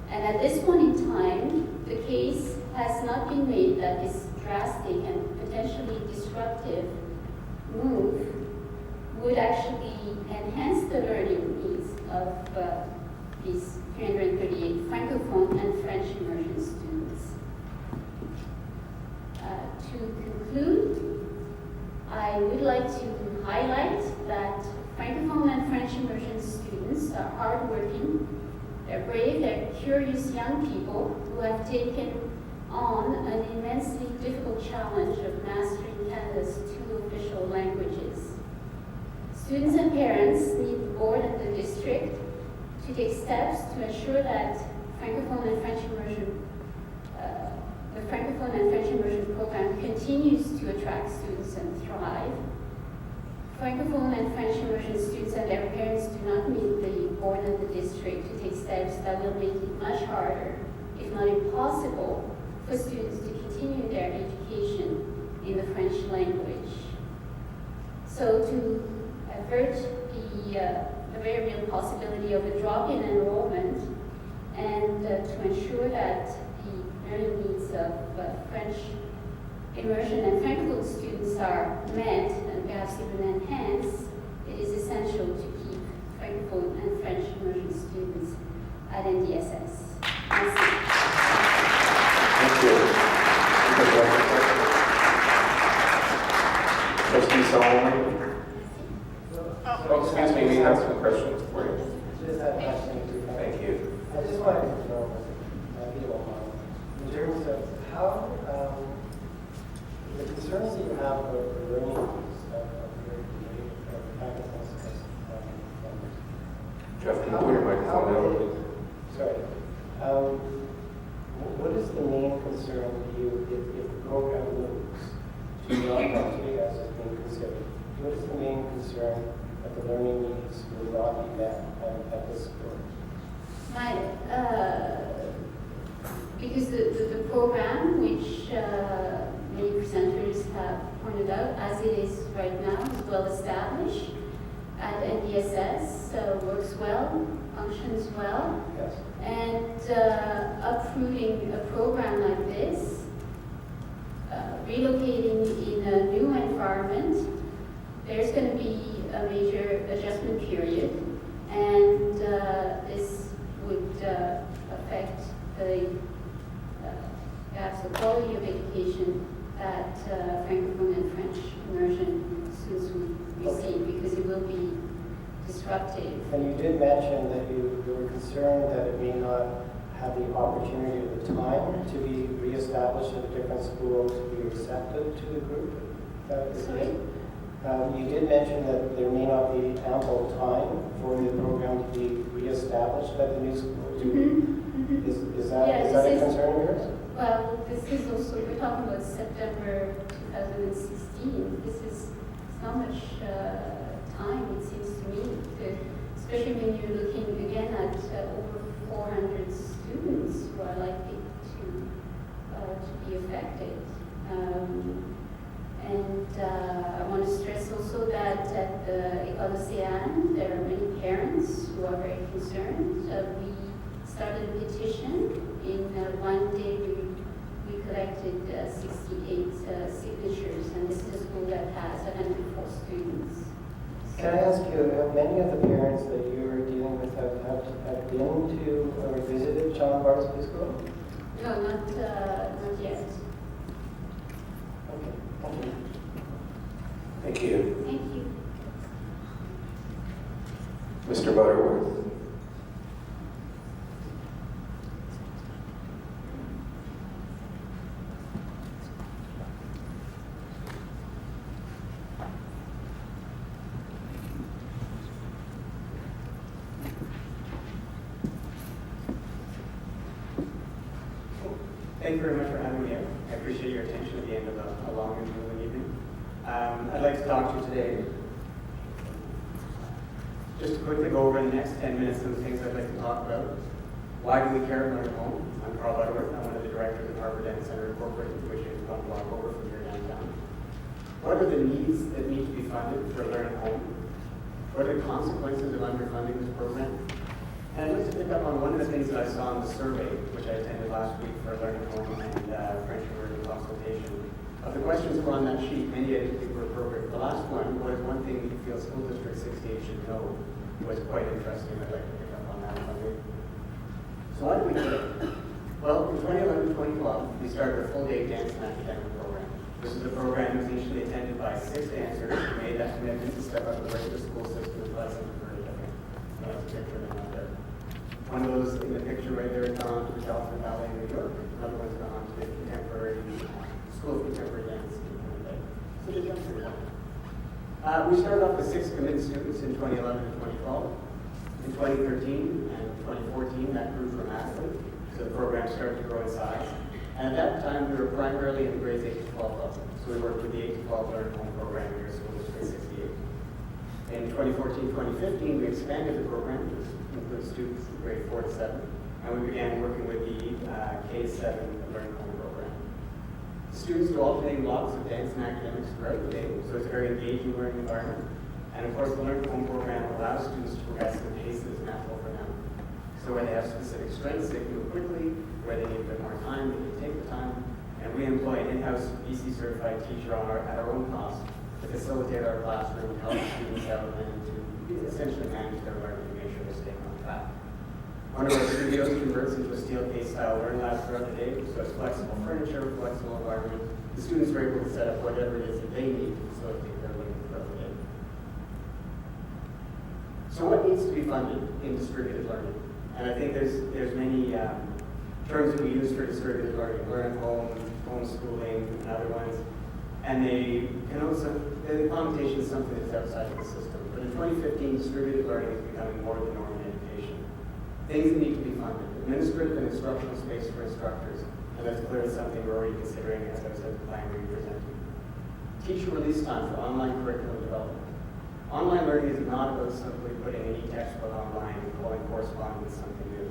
Speaker 11: And at this point in time, the case has not been made that this drastic and potentially disruptive move would actually enhance the learning needs of these 338 Francophone and French immersion students. To conclude, I would like to highlight that Francophone and French immersion students are hardworking, they're brave, they're curious, curious young people who have taken on an immensely difficult challenge of mastering Canada's 2 official languages. Students and parents need the board and the district to take steps to ensure that Francophone and French immersion, the Francophone and French immersion program continues to attract students and thrive. Francophone and French immersion students and their parents do not need the board and the district to take steps that will make it much harder, if not impossible, for students to continue their education in the French language. So to avert the very real possibility of a drop in enrollment and to ensure that the learning needs of French immersion and Francophone students are met and perhaps even enhanced, it is essential to keep Francophone and French immersion students at NDSS. Merci.
Speaker 2: Thank you. Trustee Solomon? Oh, excuse me, we have some questions for you.
Speaker 3: Just had a question.
Speaker 2: Thank you.
Speaker 3: I just wanted to know, if you don't mind, in terms of how, the concerns that you have about the learning needs of your community, of Francophones,
Speaker 2: Jeff, can you put your microphone down, please?
Speaker 3: sorry. What is the main concern to you if the program moves to not come to you as is being considered? What is the main concern that the learning needs will not be met at this school?
Speaker 11: Because the program, which many presenters have pointed out, as it is right now, is well established at NDSS, works well, functions well.
Speaker 3: Yes.
Speaker 11: And uprooting a program like this, relocating in a new environment, there's going to be a major adjustment period, and this would affect the perhaps the quality of education that Francophone and French immersion students will receive, because it will be disruptive.
Speaker 3: And you did mention that you were concerned that it may not have the opportunity or the time to be reestablished at a different school to be receptive to the group.
Speaker 11: Sorry?
Speaker 3: You did mention that there may not be ample time for the program to be reestablished at the new school. Is that a concern of yours?
Speaker 11: Well, this is also, we're talking about September 2016. This is not much time, it seems to me, especially when you're looking again at over 400 students who are likely to be affected. I want to stress also that at the École Océane, there are many parents who are very concerned. We started a petition. In one day, we collected 68 signatures, and this is a school that has 104 students.
Speaker 3: Can I ask you, have many of the parents that you are dealing with have been to or visited John Barsby School?
Speaker 11: No, not yet.
Speaker 3: Okay, thank you.
Speaker 2: Thank you.
Speaker 11: Thank you.
Speaker 2: Mr. Butterworth?
Speaker 12: Thank you very much for having me here. I appreciate your attention at the end of a long and grueling evening. I'd like to talk to you today, just to quickly go over in the next 10 minutes some of the things I'd like to talk about. Why do we care about our home? I'm Carl Butterworth. I'm one of the directors of Harvard Dance Center Incorporated, which is one block over from here downtown. What are the needs that need to be funded for Learn at Home? What are the consequences of underfunding this program? And I'd like to pick up on one of the things that I saw in the survey, which I attended last week for Learn at Home and French immersion consultation. Of the questions were on that sheet, many I didn't think were appropriate. The last one was one thing you feel School District 68 should know. It was quite interesting. I'd like to pick up on that one. So why do we do it? Well, in 2011-2012, we started a full-day dance and academic program. This is a program that was initially attended by 6 dancers who made that commitment to step up the regular school system and bless them for a different picture than out there. One of those in the picture right there has gone on to the California Ballet in New York. Another one's gone on to the Contemporary School of Contemporary Dance in Winnipeg. So just jump through that. We started off with 6 committed students in 2011 and 2012. In 2013 and 2014, that grew dramatically, so the program started to grow in size. And at that time, we were primarily in the grades 8 to 12 level. So we worked with the 8 to 12 Learn at Home program here at School District 68. In 2014-2015, we expanded the program to include students in grade 4 to 7, and we began working with the K-7 Learn at Home program. Students do alternating blocks of dance and academics throughout the day, so it's a very engaging learning environment. And of course, the Learn at Home program allows students to progress at a pace that is natural for them. So where they have specific strengths, they can move quickly. Where they need a bit more time, they can take the time. And we employ an in-house BC certified teacher at our own cost to facilitate our classroom, help students out, and to essentially manage their learning and make sure they're staying on track. One of our studios converts into a steel case style learn lab throughout the day, so it's flexible furniture, flexible environment. The students are able to set up whatever it is that they need to facilitate their learning throughout the day. So what needs to be funded in distributed learning? And I think there's many terms that we use for distributed learning, Learn at Home, homeschooling, and other ones. And they connote the connotation is something that's outside of the system. But in 2015, distributed learning is becoming more the norm in education. Things that need to be funded, administrative and instructional space for instructors, and that's clearly something we're already considering as I was at the plan we presented. Teacher release time for online curriculum development. Online learning is not about simply putting any textbook online and calling correspondence something new.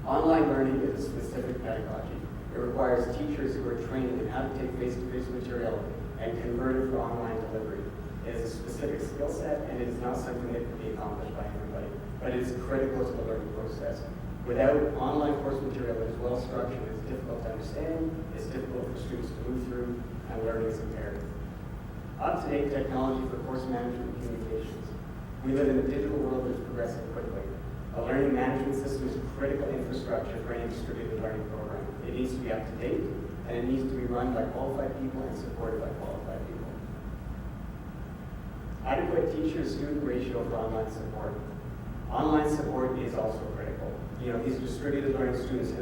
Speaker 12: Online learning is a specific pedagogy. It requires teachers who are trained in how to take face-to-face material and convert it for online delivery. It is a specific skill set, and it is not something that can be accomplished by everybody, but it is critical to the learning process. Without online course material that is well structured, it's difficult to understand, it's difficult for students to move through, and learning is impaired. Up-to-date technology for course management and communications. We live in a digital world that is progressing quickly. A learning management system is critical infrastructure for any distributed learning program. It needs to be up to date, and it needs to be run by qualified people and supported by qualified people. Adequate teacher-student ratio for online support. Online support is also critical. You know, these distributed learning students,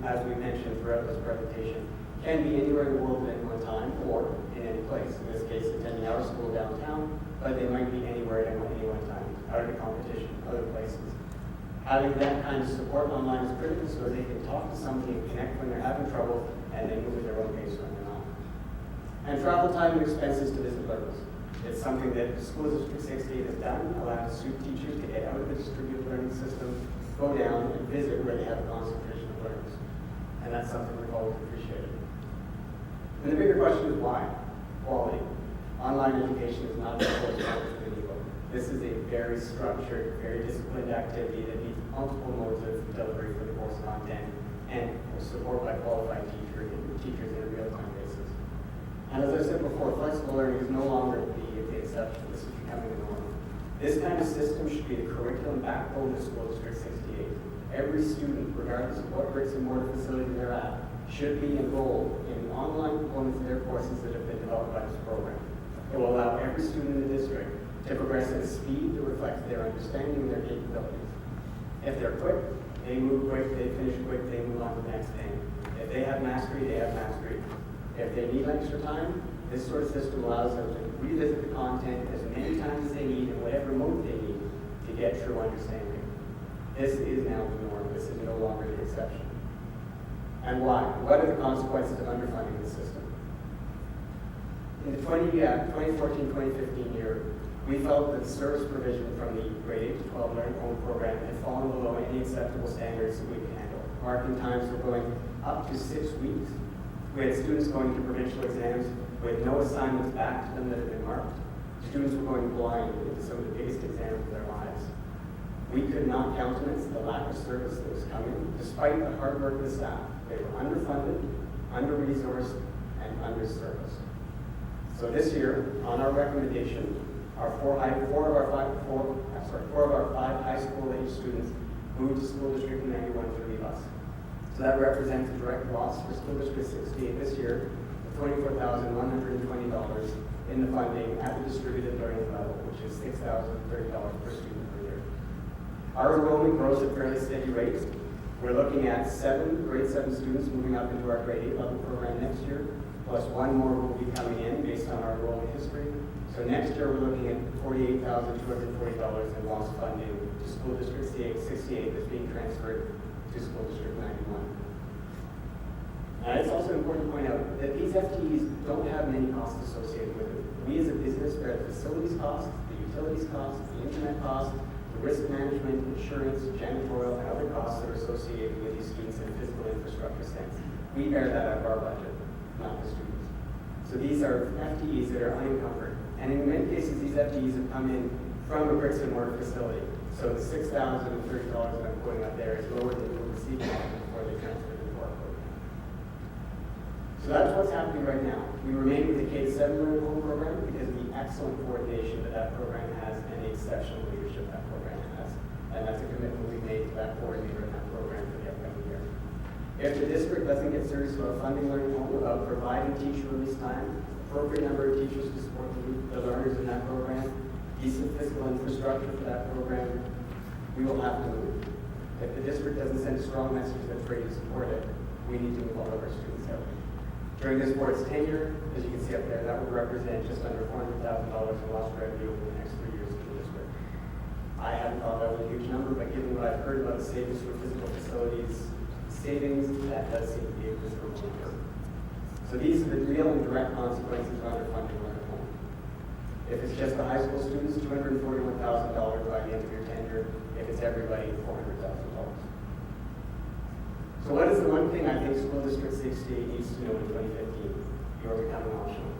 Speaker 12: as we mentioned throughout this presentation, can be anywhere in the world at any one time or in any place. In this case, attending our school downtown, but they might be anywhere at any one time, out of the competition, other places. Having that kind of support online is critical so that they can talk to somebody and connect when they're having trouble and then move at their own pace when they're not. And travel time and expenses to visit learners. It's something that the School District 68 has done, allowing student teachers to get out of the distributed learning system, go down and visit where they have a concentration of learners. And that's something we've always appreciated. And the bigger question is why? Quality. Online education is not a course management illegal. This is a very structured, very disciplined activity that needs multiple modes of delivery for the course content and support by qualified teachers in a real-time basis. And as I said before, flexible learning is no longer the exception. This is becoming the norm. This kind of system should be the curriculum backbone of School District 68. Every student, regardless of what bricks and mortar facility they're at, should be enrolled in online components of their courses that have been developed by this program. It will allow every student in the district to progress at a speed that reflects their understanding and their capabilities. If they're quick, they move quick, they finish quick, they move on to the next thing. If they have mastery, they have mastery. If they need extra time, this sort of system allows them to revisit the content as many times as they need in whatever mode they need to get true understanding. This is now the norm. This is no longer the exception. And why? What are the consequences of underfunding the system? In the 2014-2015 year, we felt that the service provision from the grade 8 to 12 Learn at Home program had fallen below any acceptable standards that we could handle. Marking times were going up to 6 weeks. We had students going to provincial exams with no assignments back to them that had been marked. Students were going blind into some of the biggest exams of their lives. We could not countenance the lack of service that was coming, despite the hard work of the staff. They were underfunded, under-resourced, and under-serviced. So this year, on our recommendation, four of our five high school age students moved to School District 91 to leave us. So that represents a direct loss for School District 68 this year of $24,120 in the funding at the distributed learning level, which is $6,030 per student per year. Our enrollment grows at a fairly steady rate. We're looking at grade 7 students moving up into our grade 8 level program next year, plus one more will be coming in based on our enrollment history. So next year, we're looking at $48,240 in lost funding to School District 68 that's being transferred to School District 91. It's also important to point out that these FTEs don't have many costs associated with it. We as a business bear the facilities costs, the utilities costs, the internet costs, the risk management, insurance, janitorial, and other costs that are associated with these students in a physical infrastructure sense. We bear that out of our budget, not the students. So these are FTEs that are unencumbered. And in many cases, these FTEs have come in from a bricks and mortar facility. So the $6,030 that I'm quoting up there is lower than what we see before they transfer into our program. So that's what's happening right now. We remain with the K-7 Learn at Home program because of the excellent coordination that that program has and the exceptional leadership that program has. And that's a commitment we made to that coordinator in that program for the upcoming year. If the district doesn't get serious about funding Learn at Home, about providing teacher release time, appropriate number of teachers to support the learners in that program, decent physical infrastructure for that program, we will have to move. If the district doesn't send a strong message that's ready to support it, we need to move all of our students out. During this board's tenure, as you can see up there, that would represent just under $400,000 in lost revenue over the next 3 years for the district. I hadn't thought that was a huge number, but given what I've heard about the savings for physical facilities savings, that does seem to be a considerable number. So these are the real and direct consequences of underfunding Learn at Home. If it's just the high school students, $241,000 by the end of your tenure. If it's everybody, $400,000. So what is the one thing I think School District 68 needs to know in 2015? You are becoming optional.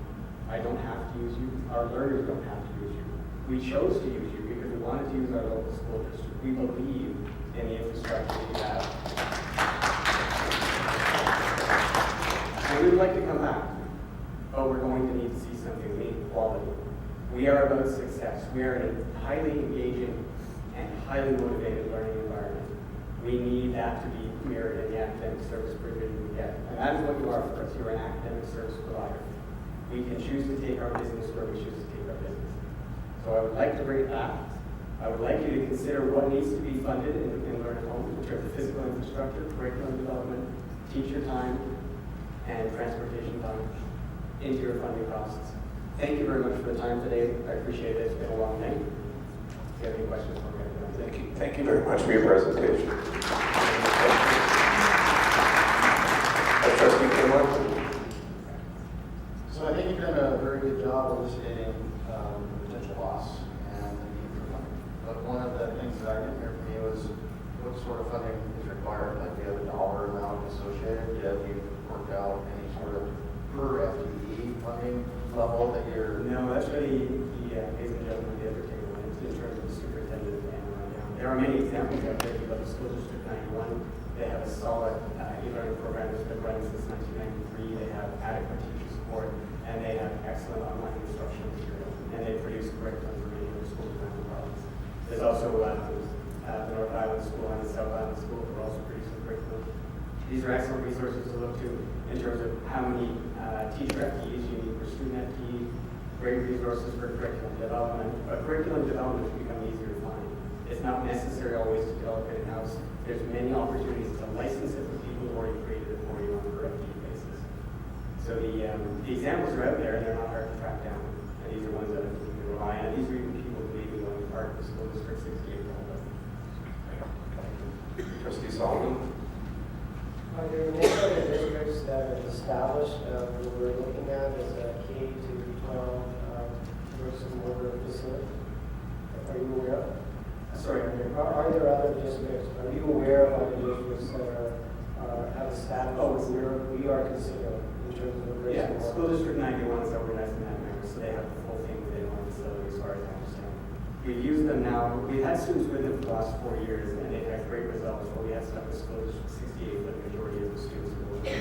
Speaker 12: I don't have to use you. Our learners don't have to use you. We chose to use you because we wanted to use our local school district. We believe in the infrastructure that you have. And we would like to come back, but we're going to need to see something. We need quality. We are about success. We are in a highly engaging and highly motivated learning environment. We need that to be mirrored in the academic service provision we get. And that is what you are for us. You're an academic service provider. We can choose to take our business where we choose to take our business. So I would like to bring it back. I would like you to consider what needs to be funded in Learn at Home in terms of physical infrastructure, curriculum development, teacher time, and transportation time into your funding costs. Thank you very much for the time today. I appreciate it. It's been a long night. If you have any questions, we'll get to them.
Speaker 2: Thank you very much for your presentation. Trustee Kinlan?
Speaker 4: So I think you've done a very good job elucidating the potential loss and the need for funding. But one of the things that I didn't hear from you was what sort of funding is required? Like, do you have a dollar amount associated? Have you worked out any sort of per FTE funding level that you're...
Speaker 12: No, that's really the ladies and gentlemen, the other table in terms of the superintendent and rundown. There are many examples out there. If you look at School District 91, they have a solid e-learning program that's been running since 1993. They have adequate teacher support, and they have excellent online instructional material, and they produce curriculum for many other schools around the province. There's also the North Island School and the South Island School who are also producing curriculum. These are excellent resources to look to in terms of how many teacher FTEs you need per student FTE, great resources for curriculum development. But curriculum development has become easier to find. It's not necessary always to develop it in-house. There's many opportunities to license it with people who already created it for you on a per FTE basis. So the examples are out there and they're not hard to track down. And these are ones that you can rely on. These are even people who may be going to part of the School District 68 role.
Speaker 2: Trustee Solomon?
Speaker 3: Are there many other districts that are established that we're looking at as a K-12 bricks and mortar facility? Are you aware of?
Speaker 12: Sorry,
Speaker 3: Are there other districts? Are you aware of other districts that have established we are considering in terms of bricks and mortar?
Speaker 12: School District 91 is organized in that manner, so they have the full thing within one facility as far as I understand. We've used them now. We've had students with them for the last 4 years, and they've had great results. But we have stuff with School District 68 for the majority of the students who will be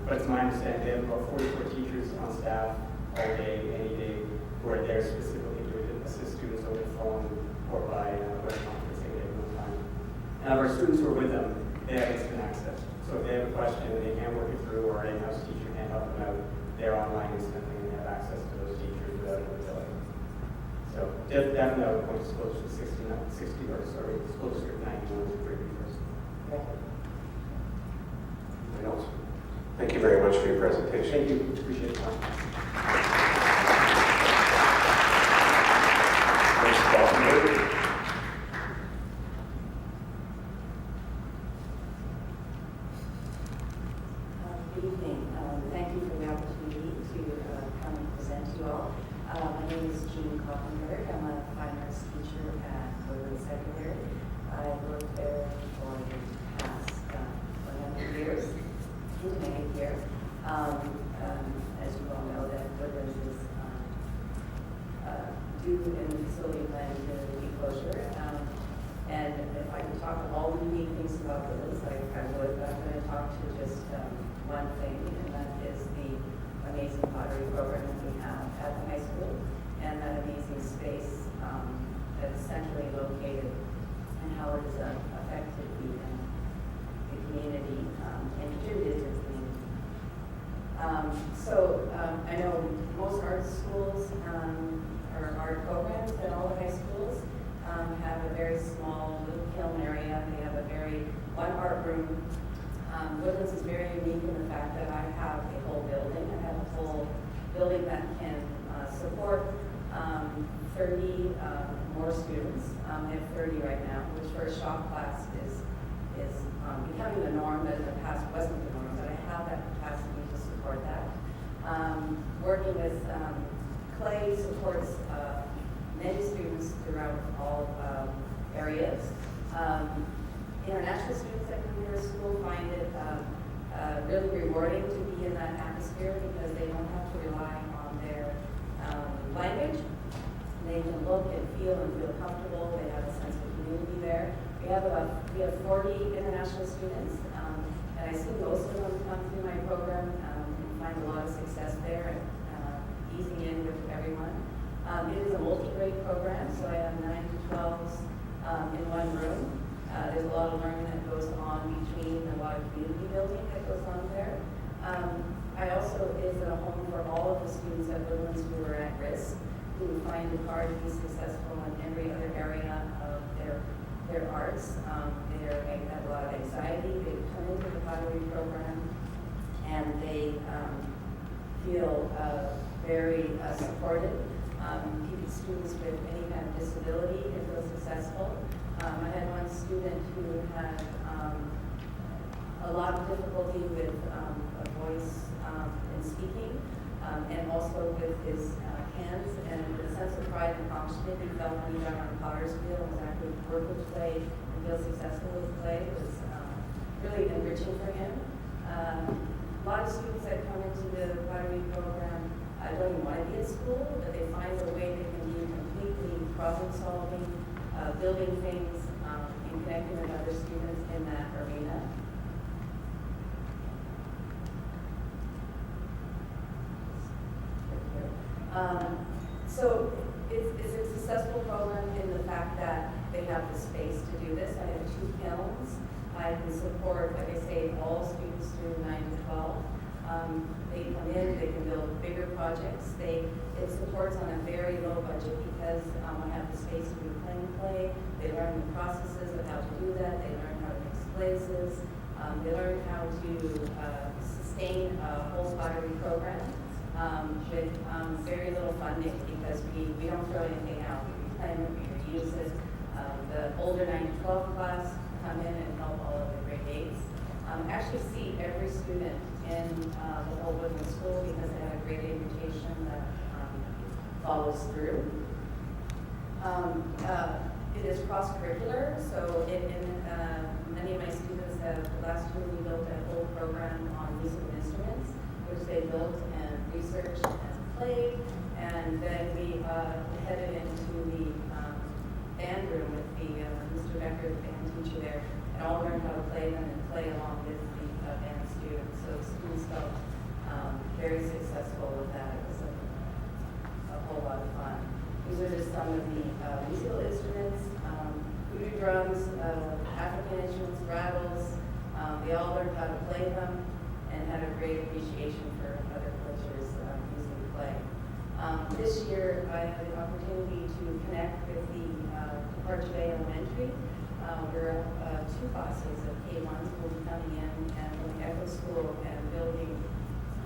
Speaker 12: but it's my understanding they have about 44 teachers on staff all day, any day, who are there specifically to assist students over the phone or by web conferencing at one time. And of our students who are with them, they have instant access. So if they have a question and they can't work it through, or an in-house teacher can't help them out, they're online instantly and they have access to those teachers without any delay. So definitely I would point to school district 60, or sorry, school district 91 is pretty first.
Speaker 2: Anyone else? Thank you very much for your presentation.
Speaker 12: Thank you, appreciate it.
Speaker 2: Next, Bob.
Speaker 13: Good evening. Thank you for the opportunity to come and present to you all. My name is Jean Kloppenberg. I'm a fine arts teacher at Woodland Secondary. I worked there for the past 100 years, into my 8th year. As you all know, that Woodlands is due in the facility plan to closure. And if I could talk of all the unique things about Woodlands, I would, but I'm going to talk to just one thing, and that is the amazing pottery program that we have at the high school, and that amazing space that is centrally located, and how it has affected the community and contributed to the community. I know most art schools or art programs at all the high schools have a very small little kiln area. They have one art room. Woodlands is very unique in the fact that I have a whole building. I have a full building that can support 30 more students. I have 30 right now, which for a shop class is becoming the norm, that in the past wasn't the norm, but I have that capacity to support that. Working with Clay supports many students throughout all areas. International students that come to our school find it really rewarding to be in that atmosphere because they don't have to rely on their language. They can look and feel comfortable. They have a sense of community there. We have 40 international students, and I see most of them come through my program and find a lot of success there and easing in with everyone. It is a multi-grade program, so I have 9 to 12s in one room. There's a lot of learning that goes on between, a lot of community building that goes on there. I also is a home for all of the students at Woodlands who are at risk, who find it hard to be successful in every other area of their arts. They have a lot of anxiety. They come into the pottery program and they feel very supported. Students with any kind of disability can feel successful. I had one student who had a lot of difficulty with a voice in speaking, and also with his hands, and the sense of pride and accomplishment he felt when he got on the potter's wheel and was actually work with clay and feel successful with clay was really enriching for him. A lot of students that come into the pottery program don't even want to be at school, but they find a way they can be completely problem-solving, building things, and connecting with other students in that arena. So it's a successful program in the fact that they have the space to do this. I have 2 kilns. I can support, like I say, all students through 9 to 12. They come in, they can build bigger projects. It supports on a very low budget because I have the space to do play. They learn the processes of how to do that. They learn how to mix glazes. They learn how to sustain a whole pottery program with very little funding because we don't throw anything out. We plan it, we reuse it. The older 9 to 12 class come in and help all of the grade 8s. Actually see every student in the whole Woodland School because they have a great education that follows through. It is cross-curricular, so many of my students last year we built a whole program on musical instruments, which they built and researched and played, and then we headed into the band room with Mr. Becker, the band teacher there, and all learned how to play them and play along with the band students. So the students felt very successful with that. It was a whole lot of fun. These are just some of the musical instruments, voodoo drums, African instruments, rattles. They all learned how to play them and had a great appreciation for other cultures using clay. This year, I had the opportunity to connect with the Departure Bay Elementary. We're two classes of K1s will be coming in and going to Echo School and building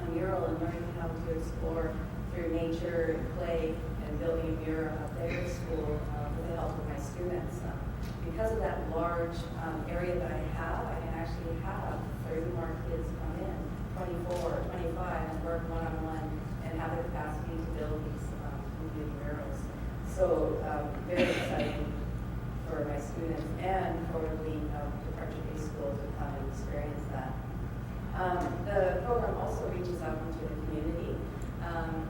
Speaker 13: a mural and learning how to explore through nature and play and building a mural at their school with the help of my students. Because of that large area that I can actually have 30 more kids come in, 24, 25, and work one-on-one and have the capacity to build these murals. So very exciting for my students and for the Departure Bay School to come and experience that. The program also reaches out into the community.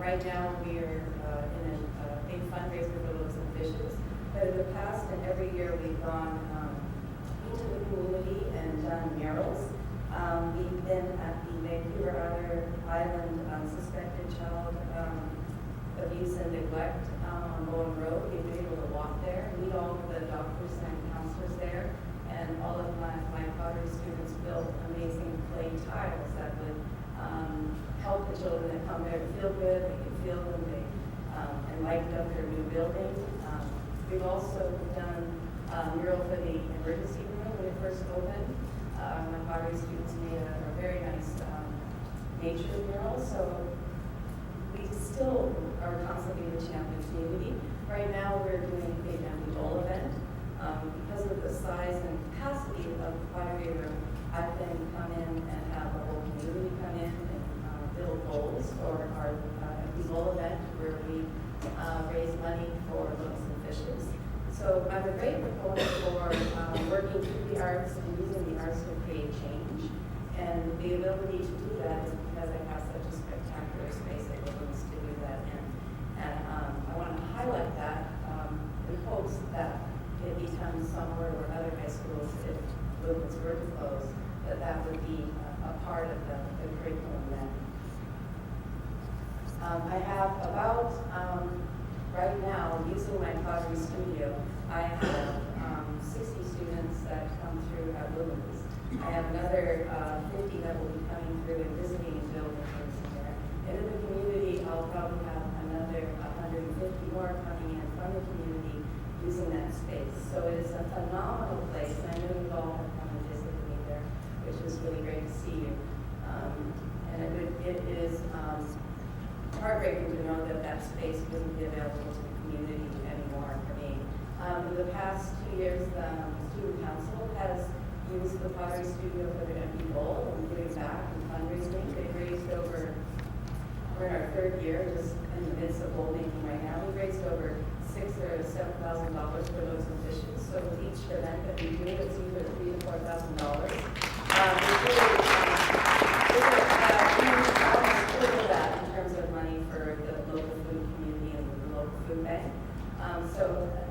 Speaker 13: Right now we're in a big fundraiser for Loaves and Fishes, but in the past and every year we've gone into the community and done murals. We've been at the Vancouver Island Suspected Child Abuse and Neglect on Bowen Road. We've been able to walk there, meet all of the doctors and counselors there, and all of my pottery students built amazing clay tiles that would help the children that come there to feel good, they can feel them, and lighten up their new building. We've also done a mural for the emergency room when it first opened. My pottery students made a very nice nature mural, so we still are constantly reaching out to the community. Right now, we're doing a big empty bowl event. Because of the size and capacity of the pottery room, I can come in and have the whole community come in and build bowls for our empty bowl event where we raise money for Loaves and Fishes. So I'm a great proponent for working through the arts and using the arts to create change. And the ability to do that is because I have such a spectacular space at Woodlands to do that in. And I want to highlight that in hopes that it becomes somewhere where other high schools, if Woodlands were to close, that would be a part of the curriculum then. I have about, right now, using my pottery studio, I have 60 students that come through at Woodlands. I have another 50 that will be coming through and visiting and building things in there. And in the community, I'll probably have another 150 more coming in from the community using that space. So it is a phenomenal place, and I know you all have come and visited me there, which is really great to see you. And it is heartbreaking to know that that space wouldn't be available to the community anymore for me. In the past 2 years, the student council has used the pottery studio for their empty bowl and giving back and fundraising. They've raised over, we're in our third year, just in the midst of bowl making right now, we've raised over $6,000 or $7,000 for Loaves and Fishes. So with each event that we do, it's either $3,000 to $4,000. That in terms of money for the local food community and the local food bank. So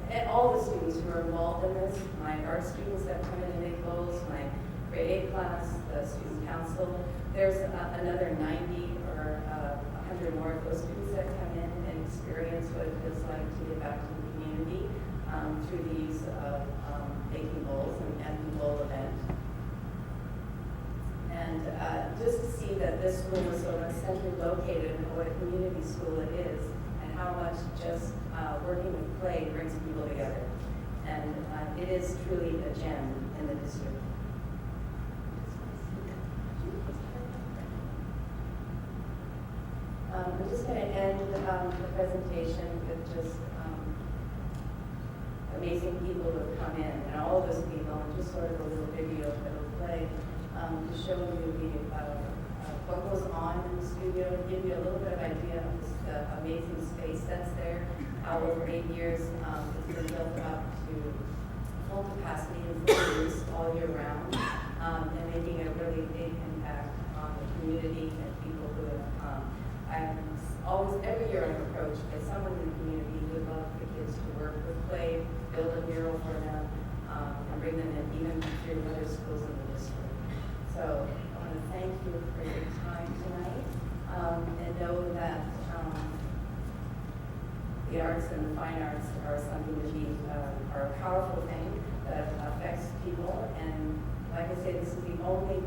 Speaker 13: and all the students who are involved in this, my art students that come in and make bowls, my grade 8 class, the student council, there's another 90 or 100 more of those students that come in and experience what it feels like to give back to the community through these baking bowls and empty bowl event. And just to see that this school is so centrally located and what a community school it is, and how much just working with clay brings people together. And it is truly a gem in the district. I'm just going to end the presentation with just amazing people who have come in, and all of those people, and just sort of a little video that will play to show you what goes on in the studio, and give you a little bit of idea of the amazing space that's there. Over 8 years, it's been built up to full capacity and full use all year round, and making a really big impact on the community and people who have come. I'm always, every year I'm approached by someone in the community who would love the kids to work with clay, build a mural for them, and bring them in even through other schools in the district. So I want to thank you for your time tonight, and know that the arts and the fine arts are something to be, are a powerful thing that affects people. And like I say, this is the only,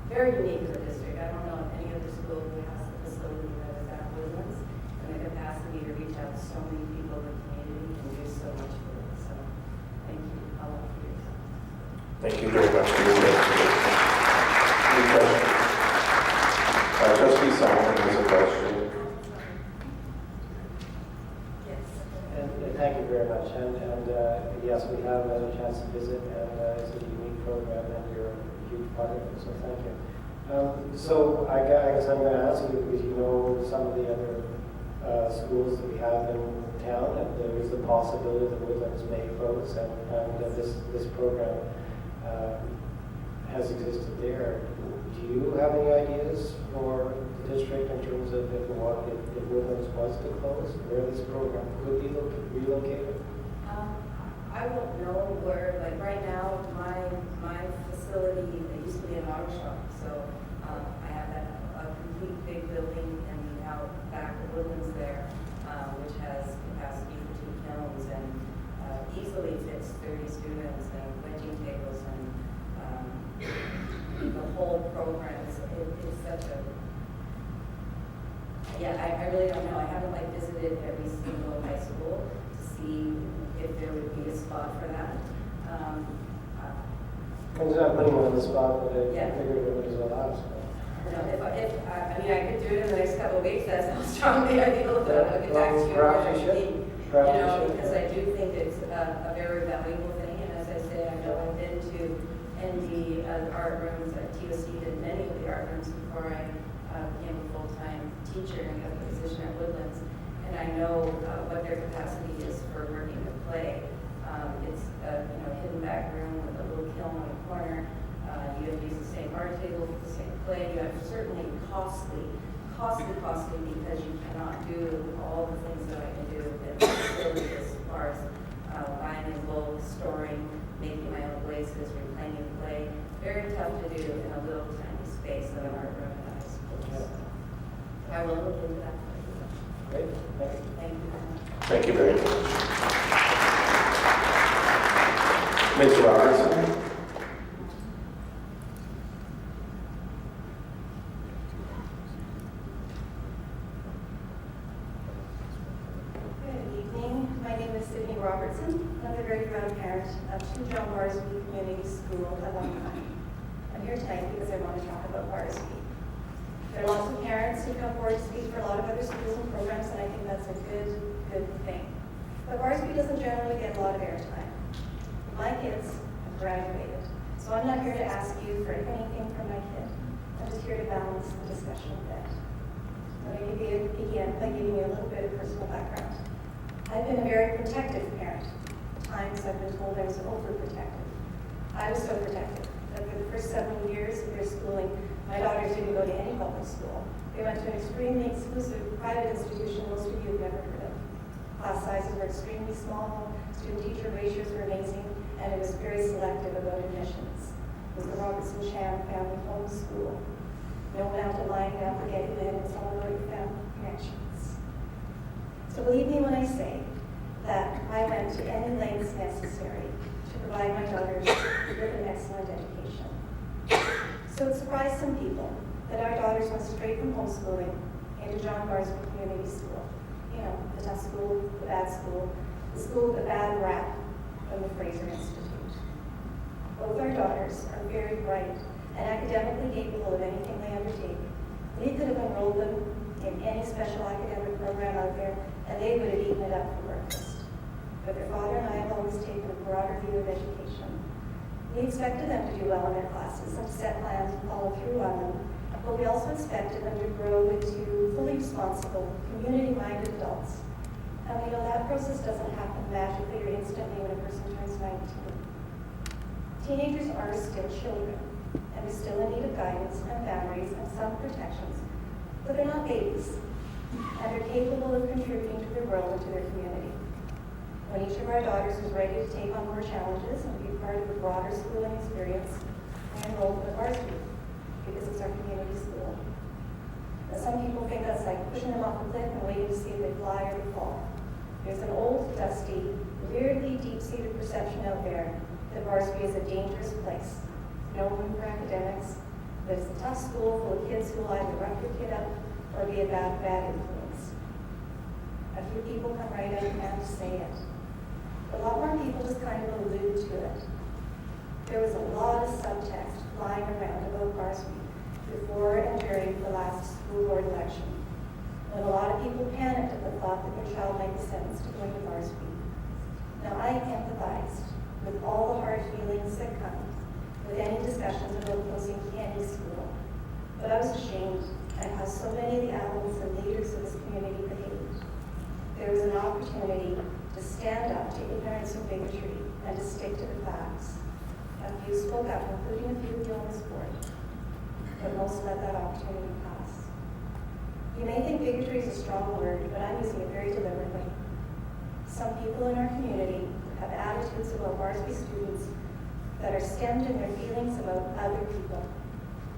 Speaker 13: very unique to the district. I don't know of any other school who has the facility that is at Woodlands and the capacity have so many people in the community and do so much for them. So thank you all for your time.
Speaker 2: Thank you very much for your presentation. Any questions? Trustee Simon has a question.
Speaker 13: Yes.
Speaker 3: And thank you very much. And yes, we have had a chance to visit, and it's a unique program, and you're a huge part of it, so thank you. So I guess I'm going to ask you, because you know some of the other schools that we have in town, and there is the possibility that Woodlands may close, and this program has existed there. Do you have any ideas for the district in terms of if Woodlands was to close, where this program could be relocated?
Speaker 13: I won't know where, like right now, my facility, it used to be an auto shop, so I have a complete big building in the out back of Woodlands there, which has capacity for 2 kilns and easily fits 30 students and wedging tables and the whole program is such a, yeah, I really don't know. I haven't like visited every single high school to see if there would be a spot for that.
Speaker 3: I'm not putting you on the spot, but I
Speaker 13: Yeah.
Speaker 3: figured it was allowed.
Speaker 13: No, I mean, I could do it in the next couple of weeks. That's how strongly I feel about it. I'll get back to you.
Speaker 3: Perhaps you should. Perhaps you should.
Speaker 13: Because I do think it's a very valuable thing. And as I say, I know I've been to ND art rooms. TOC did many of the art rooms before I became a full-time teacher and got the position at Woodlands. And I know what their capacity is for working with clay. It's a hidden back room with a little kiln on the corner. You have to use the same bar table, the same clay. You have certainly costly because you cannot do all the things that I can do in the facility as far as buying in bulk, storing, making my own glazes, reclaiming clay. Very tough to do in a little tiny space of an art room in high school. So I will look into that.
Speaker 3: Great, thank you.
Speaker 13: Thank you very much.
Speaker 2: Thank you very much. Ms. Robertson?
Speaker 8: Good evening. My name is Sydney Robertson. I'm the very proud parent of 2 John Barsby Community School alumni. I'm here tonight because I want to talk about Barsby. There are lots of parents who come forward to speak for a lot of other schools and programs, and I think that's a good thing. But Barsby doesn't generally get a lot of airtime. My kids have graduated, so I'm not here to ask you for anything from my kid. I'm just here to balance the discussion a bit. Let me begin by giving you a little bit of personal background. I've been a very protective parent. At times I've been told I was overprotective. I was so protective that for the first several years of their schooling, my daughters didn't go to any public school. They went to an extremely exclusive private institution most of you have never heard of. Class sizes were extremely small, student-teacher ratios were amazing, and it was very selective about admissions. It was the Robertson Chan Family Home School. No amount of lining up or getting in, it's all about your family connections. So believe me when I say that I went to any lengths necessary to provide my daughters with an excellent education. So it surprised some people that our daughters went straight from homeschooling into John Barsby Community School. You know, the tough school, the bad school, the school with the bad rap from the Fraser Institute. Both our daughters are very bright and academically capable of anything they undertake. We could have enrolled them in any special academic program out there, and they would have eaten it up for breakfast. But their father and I have always taken a broader view of education. We expected them to do well in their classes and to set plans and follow through on them, but we also expected them to grow into fully responsible, community-minded adults. And we know that process doesn't happen magically or instantly when a person turns 19. Teenagers are still children, and are still in need of guidance and boundaries and some protections, but they're not babies, and they're capable of contributing to their world and to their community. When each of our daughters was ready to take on more challenges and be part of a broader schooling experience, we enrolled them at Barsby, because it's our community school. Now, some people think that's like pushing them off a cliff and waiting to see if they fly or they fall. There's an old, dusty, weirdly deep-seated perception out there that Barsby is a dangerous place. No room for academics, that it's a tough school full of kids who will either rough your kid up or be a bad influence. A few people come right out and say it. A lot more people just kind of allude to it. There was a lot of subtext flying around about Varsity before and during the last school board election, when a lot of people panicked at the thought that their child might be sentenced to going to Varsity. Now, I empathized with all the hard feelings that come with any discussions about closing any school, but I was ashamed at how so many of the adults and leaders of this community behaved. There was an opportunity to stand up to ignorance and bigotry and to stick to the facts. A few spoke up, including a few of you on this board, but most let that opportunity pass. You may think bigotry is a strong word, but I'm using it very deliberately. Some people in our community have attitudes about Varsity students that are stemmed in their feelings about other people.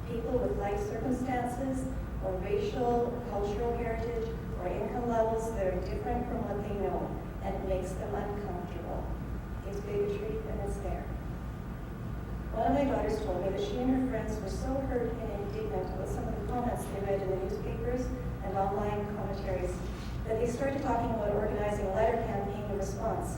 Speaker 8: People with life circumstances or racial, cultural heritage, or income levels that are different from what they know, and it makes them uncomfortable. It's bigotry, and it's there. One of my daughters told me that she and her friends were so hurt and indignant about some of the comments they read in the newspapers and online commentaries that they started talking about organizing a letter campaign in response.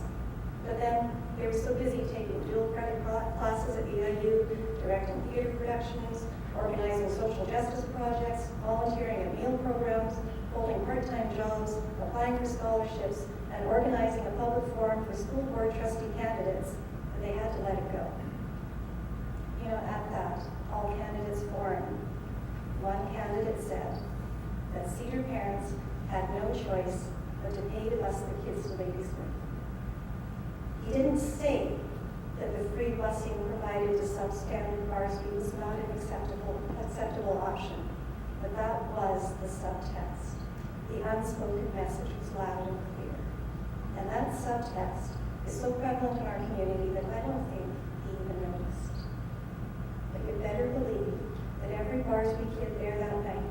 Speaker 8: But then they were so busy taking dual credit classes at BYU, directing theater productions, organizing social justice projects, volunteering at meal programs, holding part-time jobs, applying for scholarships, and organizing a public forum for school board trustee candidates, that they had to let it go. You know, at that all candidates forum, one candidate said that Cedar parents had no choice but to pay to bus their kids to Ladysmith. He didn't say that the free busing provided to substandard Varsity was not an acceptable option, but that was the subtext. The unspoken message was loud and clear. And that subtext is so prevalent in our community that I don't think he even noticed. But you better believe that every Varsity kid there that night,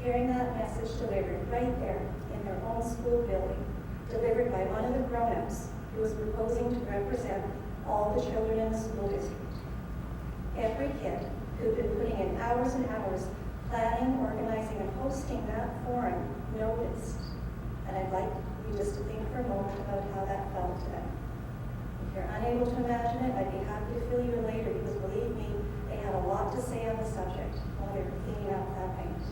Speaker 8: hearing that message delivered right there in their own school building, delivered by one of the grown-ups who was proposing to represent all the children in the school district. Every kid who'd been putting in hours and hours planning, organizing, and hosting that forum noticed. And I'd like you just to think for a moment about how that felt to them. If you're unable to imagine it, I'd be happy to fill you in later, because believe me, they had a lot to say on the subject while they were cleaning up that night.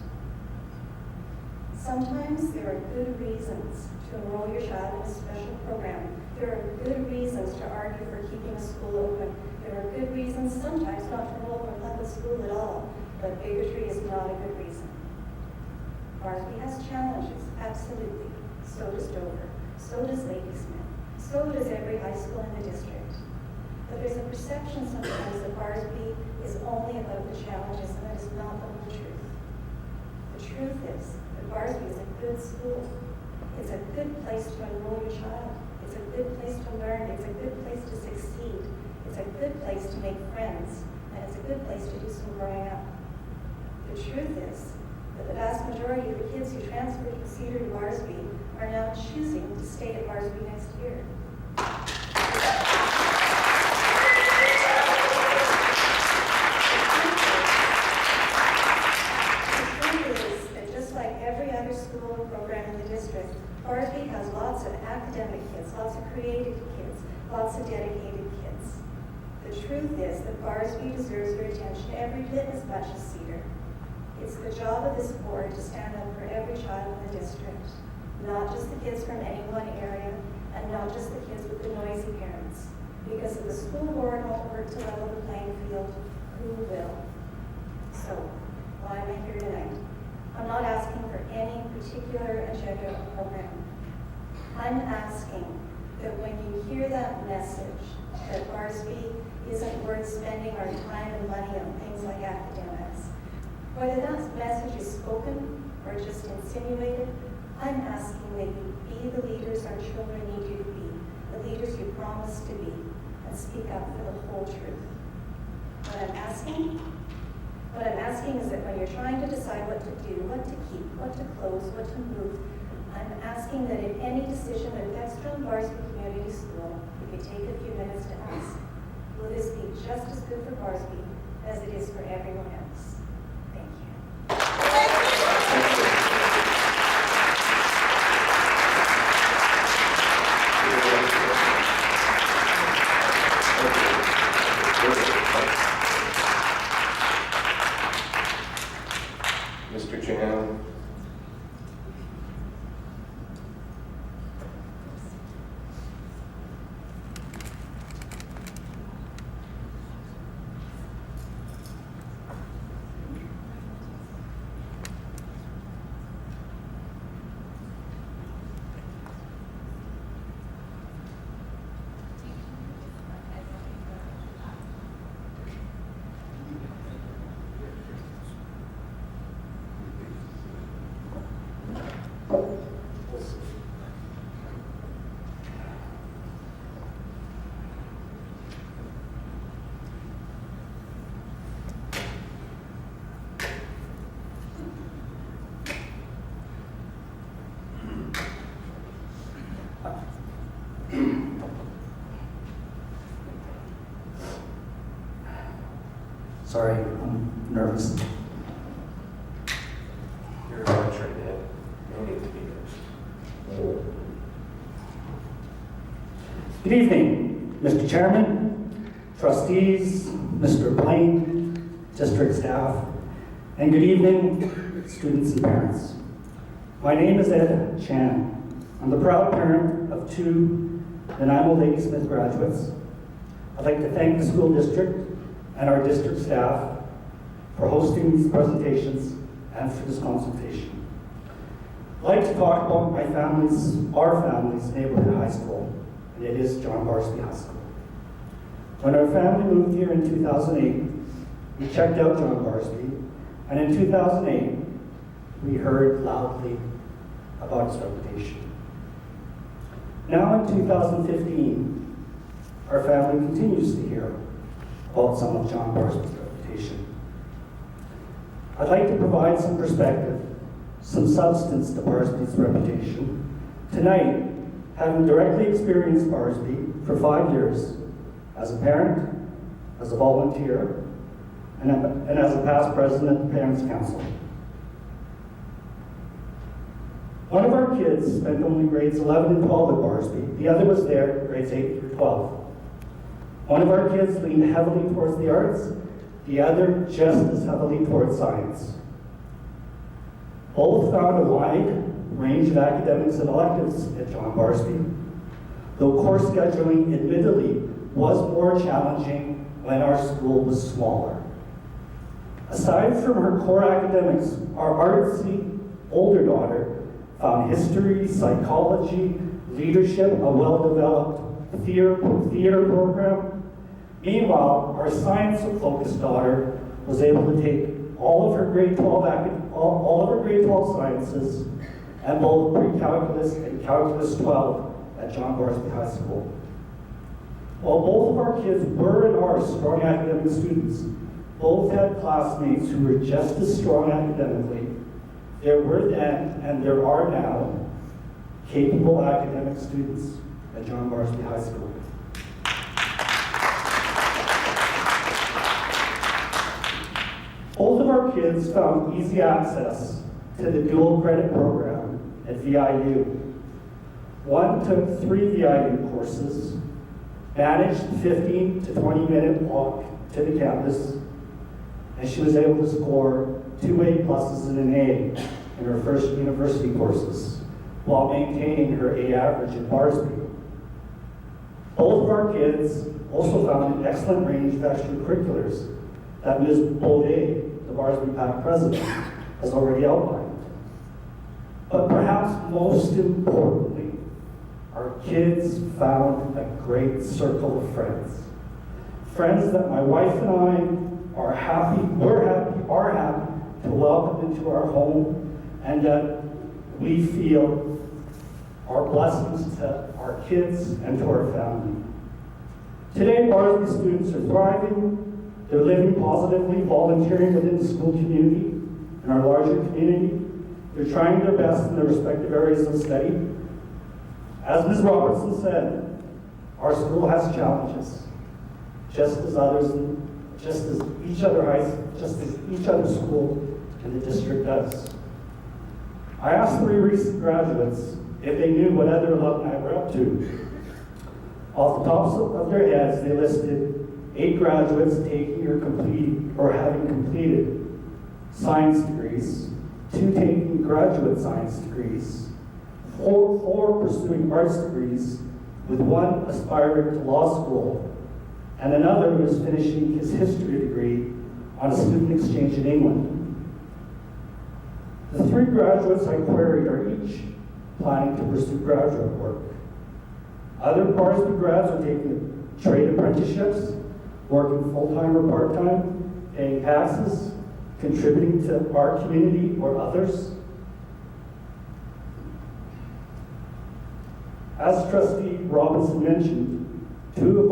Speaker 8: Sometimes there are good reasons to enroll your child in a special program. There are good reasons to argue for keeping a school open. There are good reasons sometimes not to enroll in a public school at all, but bigotry is not a good reason. Varsity has challenges, absolutely. So does Dover. So does Ladysmith. So does every high school in the district. But there's a perception sometimes that Varsity is only about the challenges, and that is not the whole truth. The truth is that Varsity is a good school. It's a good place to enroll your child. It's a good place to learn. It's a good place to succeed. It's a good place to make friends. And it's a good place to do some growing up. The truth is that the vast majority of the kids who transferred from Cedar to Varsity are now choosing to stay at Varsity next year. Varsity has lots of academic kids, lots of creative kids, lots of dedicated kids. The truth is that Varsity deserves your attention every bit as much as Cedar. It's the job of this board to stand up for every child in the district, not just the kids from any one area, and not just the kids with the noisy parents. Because if the school board won't work to level the playing field, who will? So, why am I here tonight? I'm not asking for any particular agenda or program. I'm asking that when you hear that message, that Varsity isn't worth spending our time and money on things like academics, whether that message is spoken or just insinuated, I'm asking that you be the leaders our children need you to be, the leaders you promised to be, and speak up for the whole truth. What I'm asking is that when you're trying to decide what to do, what to keep, what to close, what to move, I'm asking that in any decision that affects Drone Varsity Community School, you could take a few minutes to ask, will this be just as good for Varsity as it is for everyone else? Thank you.
Speaker 2: Mr. Chan.
Speaker 14: Sorry, I'm nervous.
Speaker 2: You're a veteran, Ed. No need to be nervous.
Speaker 14: Good evening, Mr. Chairman, trustees, Mr. Blaine, district staff, and good evening, students and parents. My name is Ed Chan. I'm the proud parent of two Nanaimo Lady Smith graduates. I'd like to thank the school district and our district staff for hosting these presentations and for this consultation. I'd like to talk about our family's neighborhood high school, and it is John Barsby High School. When our family moved here in 2008, we checked out John Barsby, and in 2008, we heard loudly about its reputation. Now in 2015, our family continues to hear about some of John Barsby's reputation. I'd like to provide some perspective, some substance to Barsby's reputation. Tonight, having directly experienced Barsby for 5 years as a parent, as a volunteer, and as a past president of the Parents' Council. One of our kids spent only grades 11 and 12 at Barsby. The other was there, grades 8 through 12. One of our kids leaned heavily towards the arts, the other just as heavily towards science. Both found a wide range of academics and electives at John Barsby, though course scheduling admittedly was more challenging when our school was smaller. Aside from her core academics, our artsy older daughter found history, psychology, leadership, a well-developed theater program. Meanwhile, our science-focused daughter was able to take all of her grade 12 sciences and both pre-calculus and calculus 12 at John Barsby High School. While both of our kids were and are strong academic students, both had classmates who were just as strong academically. There were then, and there are now, capable academic students at John Barsby High School. Both of our kids found easy access to the dual credit program at VIU. One took 3 VIU courses, managed 15 to 20 minute walk to the campus, and she was able to score 2 A pluses and an A in her first university courses, while maintaining her A average at Barsby. Both of our kids also found an excellent range of extracurriculars that Ms. Bode, the Barsby PAC president, has already outlined. But perhaps most importantly, our kids found a great circle of friends. Friends that my wife and I are happy to welcome into our home, and that we feel are blessings to our kids and to our family. Today, Barsby students are thriving. They're living positively, volunteering within the school community and our larger community. They're trying their best in their respective areas of study. As Ms. Robertson said, our school has challenges, just as each other school in the district does. I asked 3 recent graduates if they knew what other alumni were up to. Off the tops of their heads, they listed 8 graduates taking or having completed science degrees, 2 taking graduate science degrees, 4 pursuing arts degrees, with 1 aspiring to law school, and another who is finishing his history degree on a student exchange in England. The 3 graduates I queried are each planning to pursue graduate work. Other Barsby grads are taking trade apprenticeships, working full-time or part-time, paying taxes, contributing to our community or others. As Trustee Robinson mentioned, 2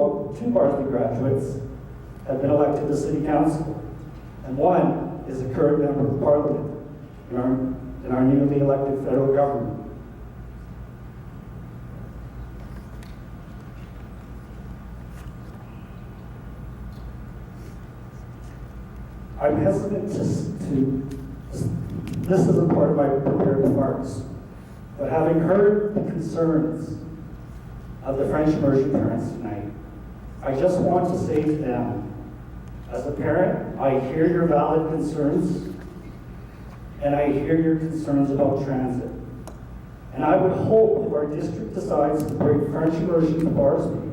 Speaker 14: Barsby graduates have been elected to City Council, and 1 is a current member of Parliament in our newly elected federal government. I'm hesitant this isn't part of my prepared remarks, but having heard the concerns of the French immersion parents tonight, I just want to say to them, as a parent, I hear your valid concerns, and I hear your concerns about transit. And I would hope if our district decides to bring French immersion to Barsby,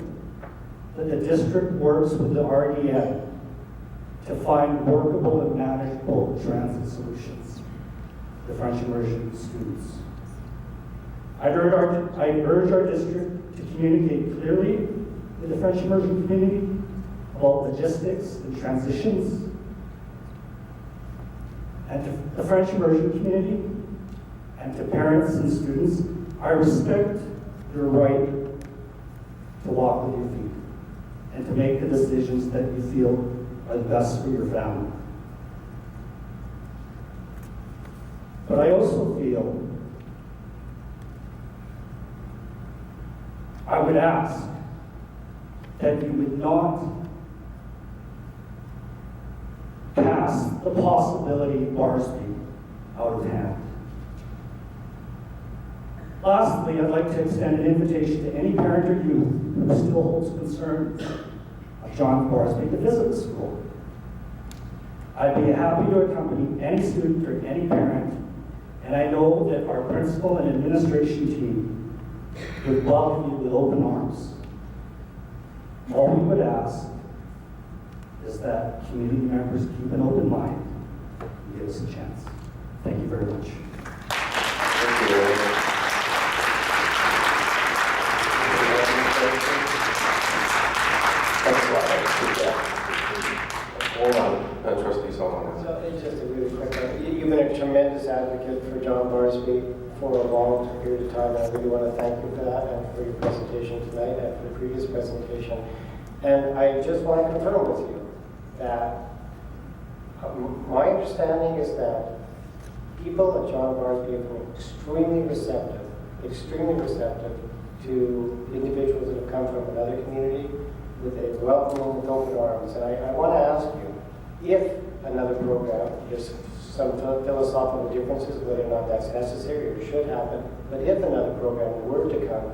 Speaker 14: that the district works with the RDN to find workable and manageable transit solutions for the French immersion students. I urge our district to communicate clearly with the French immersion community about logistics and transitions, and to the French immersion community and to parents and students, I respect your right to walk with your feet and to make the decisions that you feel are the best for your family. But I also feel I would ask that you would not pass the possibility of Barsby out of hand. Lastly, I'd like to extend an invitation to any parent or youth who still holds concerns of John Barsby to visit the school. I'd be happy to accompany any student or any parent, and I know that our principal and administration team would welcome you with open arms. All we would ask is that community members keep an open mind and give us a chance. Thank you very much.
Speaker 2: Thank you. Hold on, Trustee Solomon.
Speaker 3: So it's just a really quick one. You've been a tremendous advocate for John Barsby for a long period of time, and I really want to thank you for that and for your presentation tonight and for the previous presentation. And I just want to confirm with you that my understanding is that people at John Barsby have been extremely receptive to individuals that have come from another community with a welcoming with open arms. And I want to ask you, if another program, there's some philosophical differences whether or not that's necessary or should happen, but if another program were to come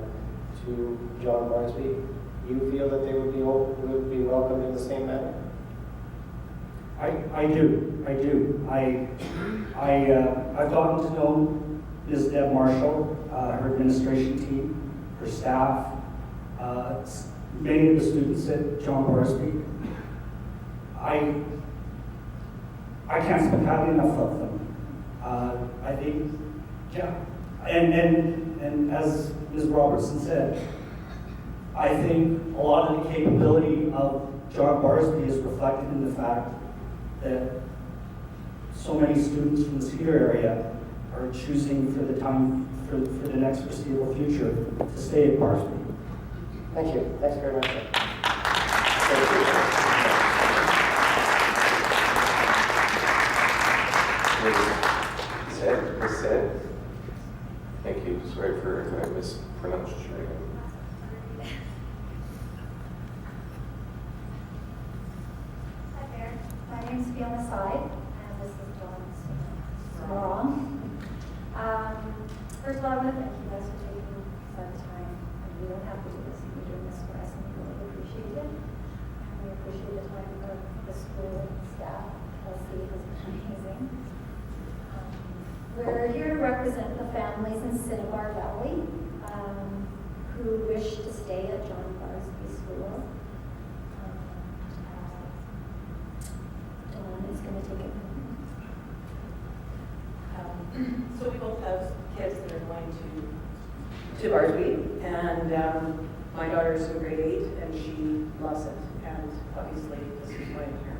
Speaker 3: to John Barsby, you feel that they would be welcomed in the same manner?
Speaker 14: I do. I've gotten to know Ms. Deb Marshall, her administration team, her staff, many of the students at John Barsby. I can't speak highly enough of them. I think, yeah, and as Ms. Robertson said, I think a lot of the capability of John Barsby is reflected in the fact that so many students from the Cedar area are choosing for the next foreseeable future to stay at Barsby.
Speaker 3: Thank you. Thanks very much.
Speaker 2: Said. Thank you. Sorry if I mispronounced your name.
Speaker 15: Hi there. My name is Fiona Side, and this is John Moron. First of all, I want to thank you guys for taking some time. And we don't have to do this. You're doing this for us, and we really appreciate it. And we appreciate the time of the school and staff. Kelsey has been amazing. We're here to represent the families in Cinnabar Valley who wish to stay at John Barsby School. Dawn is going to take it.
Speaker 16: So we both have kids that are going to Barsby, and my daughter's in grade 8, and she loves it, and obviously this is why I'm here.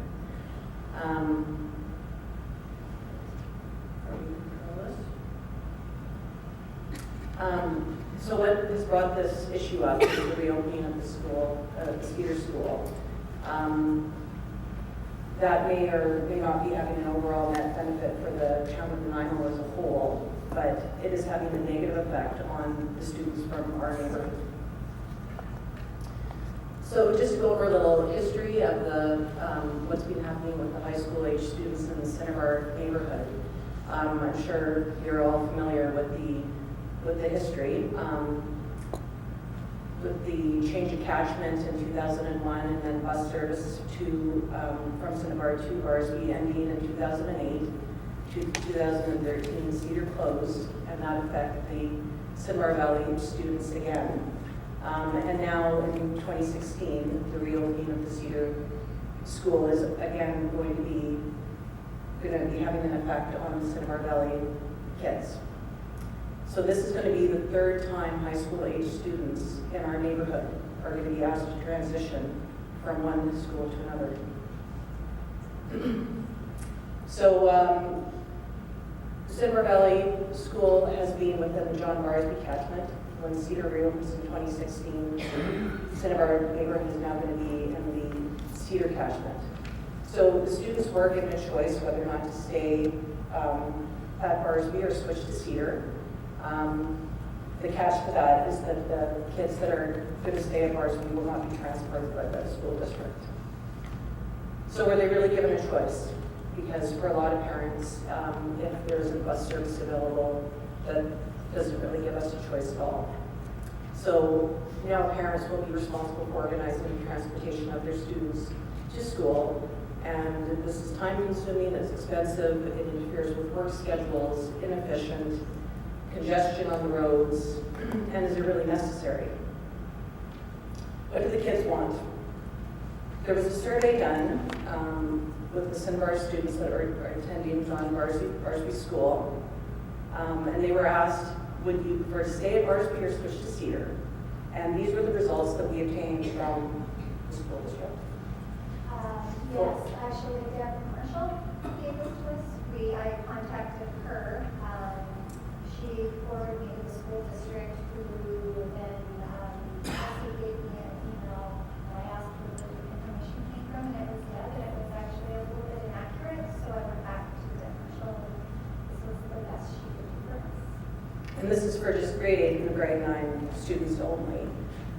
Speaker 16: Are we on the list? So what has brought this issue up is the reopening of the school, the Cedar School. That may or may not be having an overall net benefit for the town of Nanaimo as a whole, but it is having a negative effect on the students from our neighborhood. So just to go over a little history of the what's been happening with the high school age students in the Cinnabar neighborhood. I'm sure you're all familiar with the history. With the change of catchment in 2001 and then bus service from Cinnabar to Barsby ending in 2008 to 2013, Cedar closed, and that affected the Cinnabar Valley students again. And now in 2016, the reopening of the Cedar School is again going to be having an effect on the Cinnabar Valley kids. So this is going to be the third time high school age students in our neighborhood are going to be asked to transition from one school to another. So Cinnabar Valley School has been within the John Barsby catchment. When Cedar reopens in 2016, Cinnabar neighborhood is now going to be in the Cedar catchment. So the students were given a choice whether or not to stay at Barsby or switch to Cedar. The catch for that is that the kids that are going to stay at Barsby will not be transferred by the school district. So were they really given a choice? Because for a lot of parents, if there isn't bus service available, that doesn't really give us a choice at all. So now parents will be responsible for organizing the transportation of their students to school. And this is time consuming, it's expensive, it interferes with work schedules, inefficient, congestion on the roads, and is it really necessary? What do the kids want? There was a survey done with the Cinnabar students that are attending John Barsby School, and they were asked, would you prefer to stay at Barsby or switch to Cedar? And these were the results that we obtained from the school district.
Speaker 15: Yes, actually, Deb Marshall gave this to us. I contacted her. She forwarded me to the school district, who then actually gave me an email. I asked where the information came from, and it was Deb, and it was actually a little bit inaccurate. So I went back to Deb Marshall, and this was the best she could do for us.
Speaker 16: And this is for just grade 8 and grade 9 students only.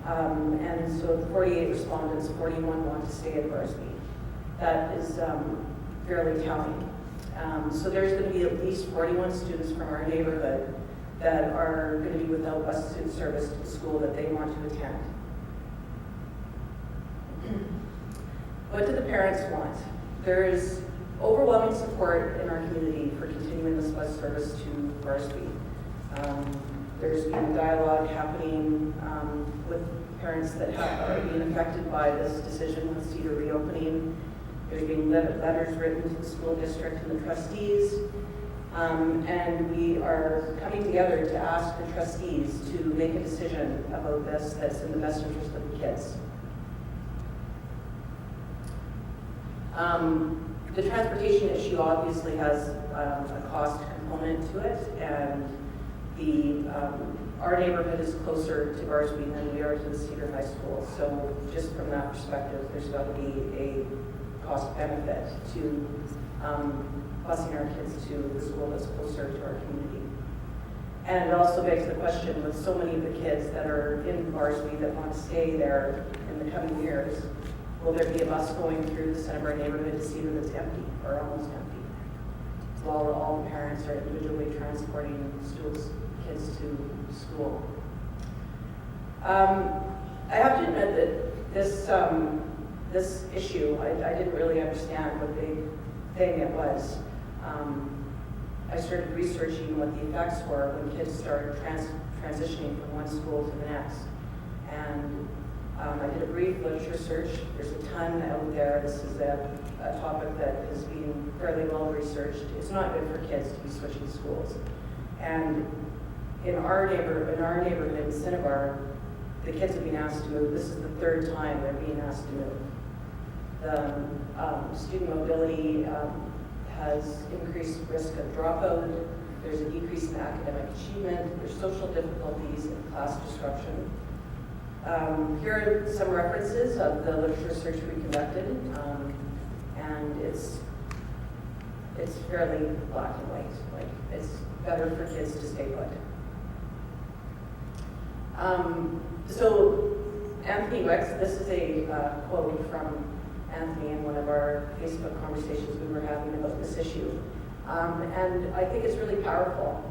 Speaker 16: And so the 48 respondents, 41 want to stay at Barsby. That is fairly telling. So there's going to be at least 41 students from our neighborhood that are going to be without bus service to the school that they want to attend. What do the parents want? There is overwhelming support in our community for continuing this bus service to Barsby. There's been dialogue happening with parents that are being affected by this decision with Cedar reopening. There's been letters written to the school district and the trustees, and we are coming together to ask the trustees to make a decision about this that's in the best interest of the kids. The transportation issue obviously has a cost component to it, and our neighborhood is closer to Barsby than we are to the Cedar High School. So just from that perspective, there's got to be a cost benefit to busing our kids to the school that's closer to our community. And it also begs the question, with so many of the kids that are in Barsby that want to stay there in the coming years, will there be a bus going through the Cinnabar neighborhood to Cedar that's empty or almost empty, while all the parents are individually transporting kids to school? I have to admit that this issue, I didn't really understand what big thing it was. I started researching what the effects were when kids started transitioning from one school to the next. And I did a brief literature search. There's a ton out there. This is a topic that is being fairly well researched. It's not good for kids to be switching schools. And in our neighborhood in Cinnabar, the kids have been asked to move. This is the third time they're being asked to move. The student mobility has increased risk of dropout. There's a decrease in academic achievement. There's social difficulties and class disruption. Here are some references of the literature research we conducted, and it's fairly black and white. Like, it's better for kids to stay put. So Anthony Wicks, this is a quote from Anthony in one of our Facebook conversations we were having about this issue. And I think it's really powerful.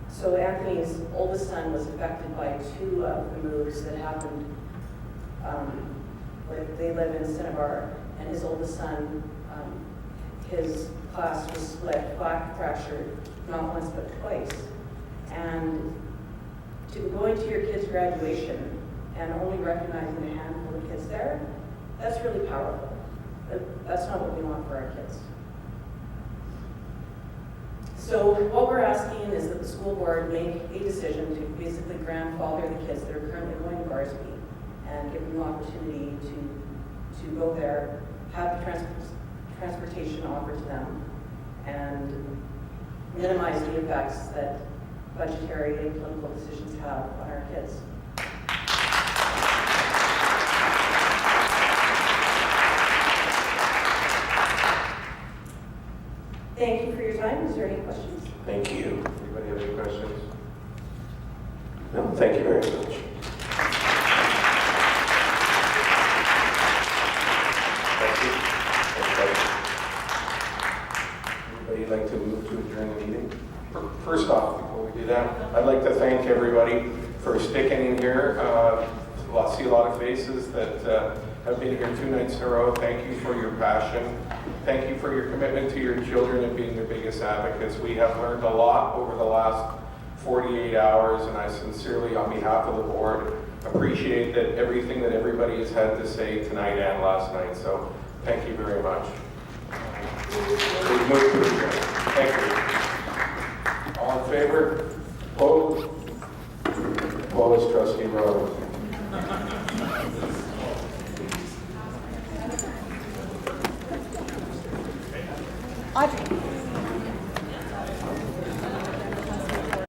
Speaker 16: So Anthony's oldest son was affected by 2 of the moves that happened. They live in Cinnabar, and his oldest son, his class was split, fractured, not once but twice. And to go into your kid's graduation and only recognizing a handful of kids there, that's really powerful. That's not what we want for our kids. So what we're asking is that the school board make a decision to basically grandfather the kids that are currently going to Barsby and give them the opportunity to go there, have transportation offered to them, and minimize the effects that budgetary and political decisions have on our kids. Thank you for your time. Is there any questions?
Speaker 2: Thank you. Anybody have any questions? No, thank you very much. Anybody like to move to adjourn the meeting? First off, before we do that, I'd like to thank everybody for sticking in here. I see a lot of faces that have been here 2 nights in a row. Thank you for your passion. Thank you for your commitment to your children and being their biggest advocates. We have learned a lot over the last 48 hours, and I sincerely, on behalf of the board, appreciate that everything that everybody has had to say tonight and last night. So thank you very much. Please move to adjourn. Thank you. All in favor? Opposed? Opposed, Trustee Rose.
Speaker 8: Audrey.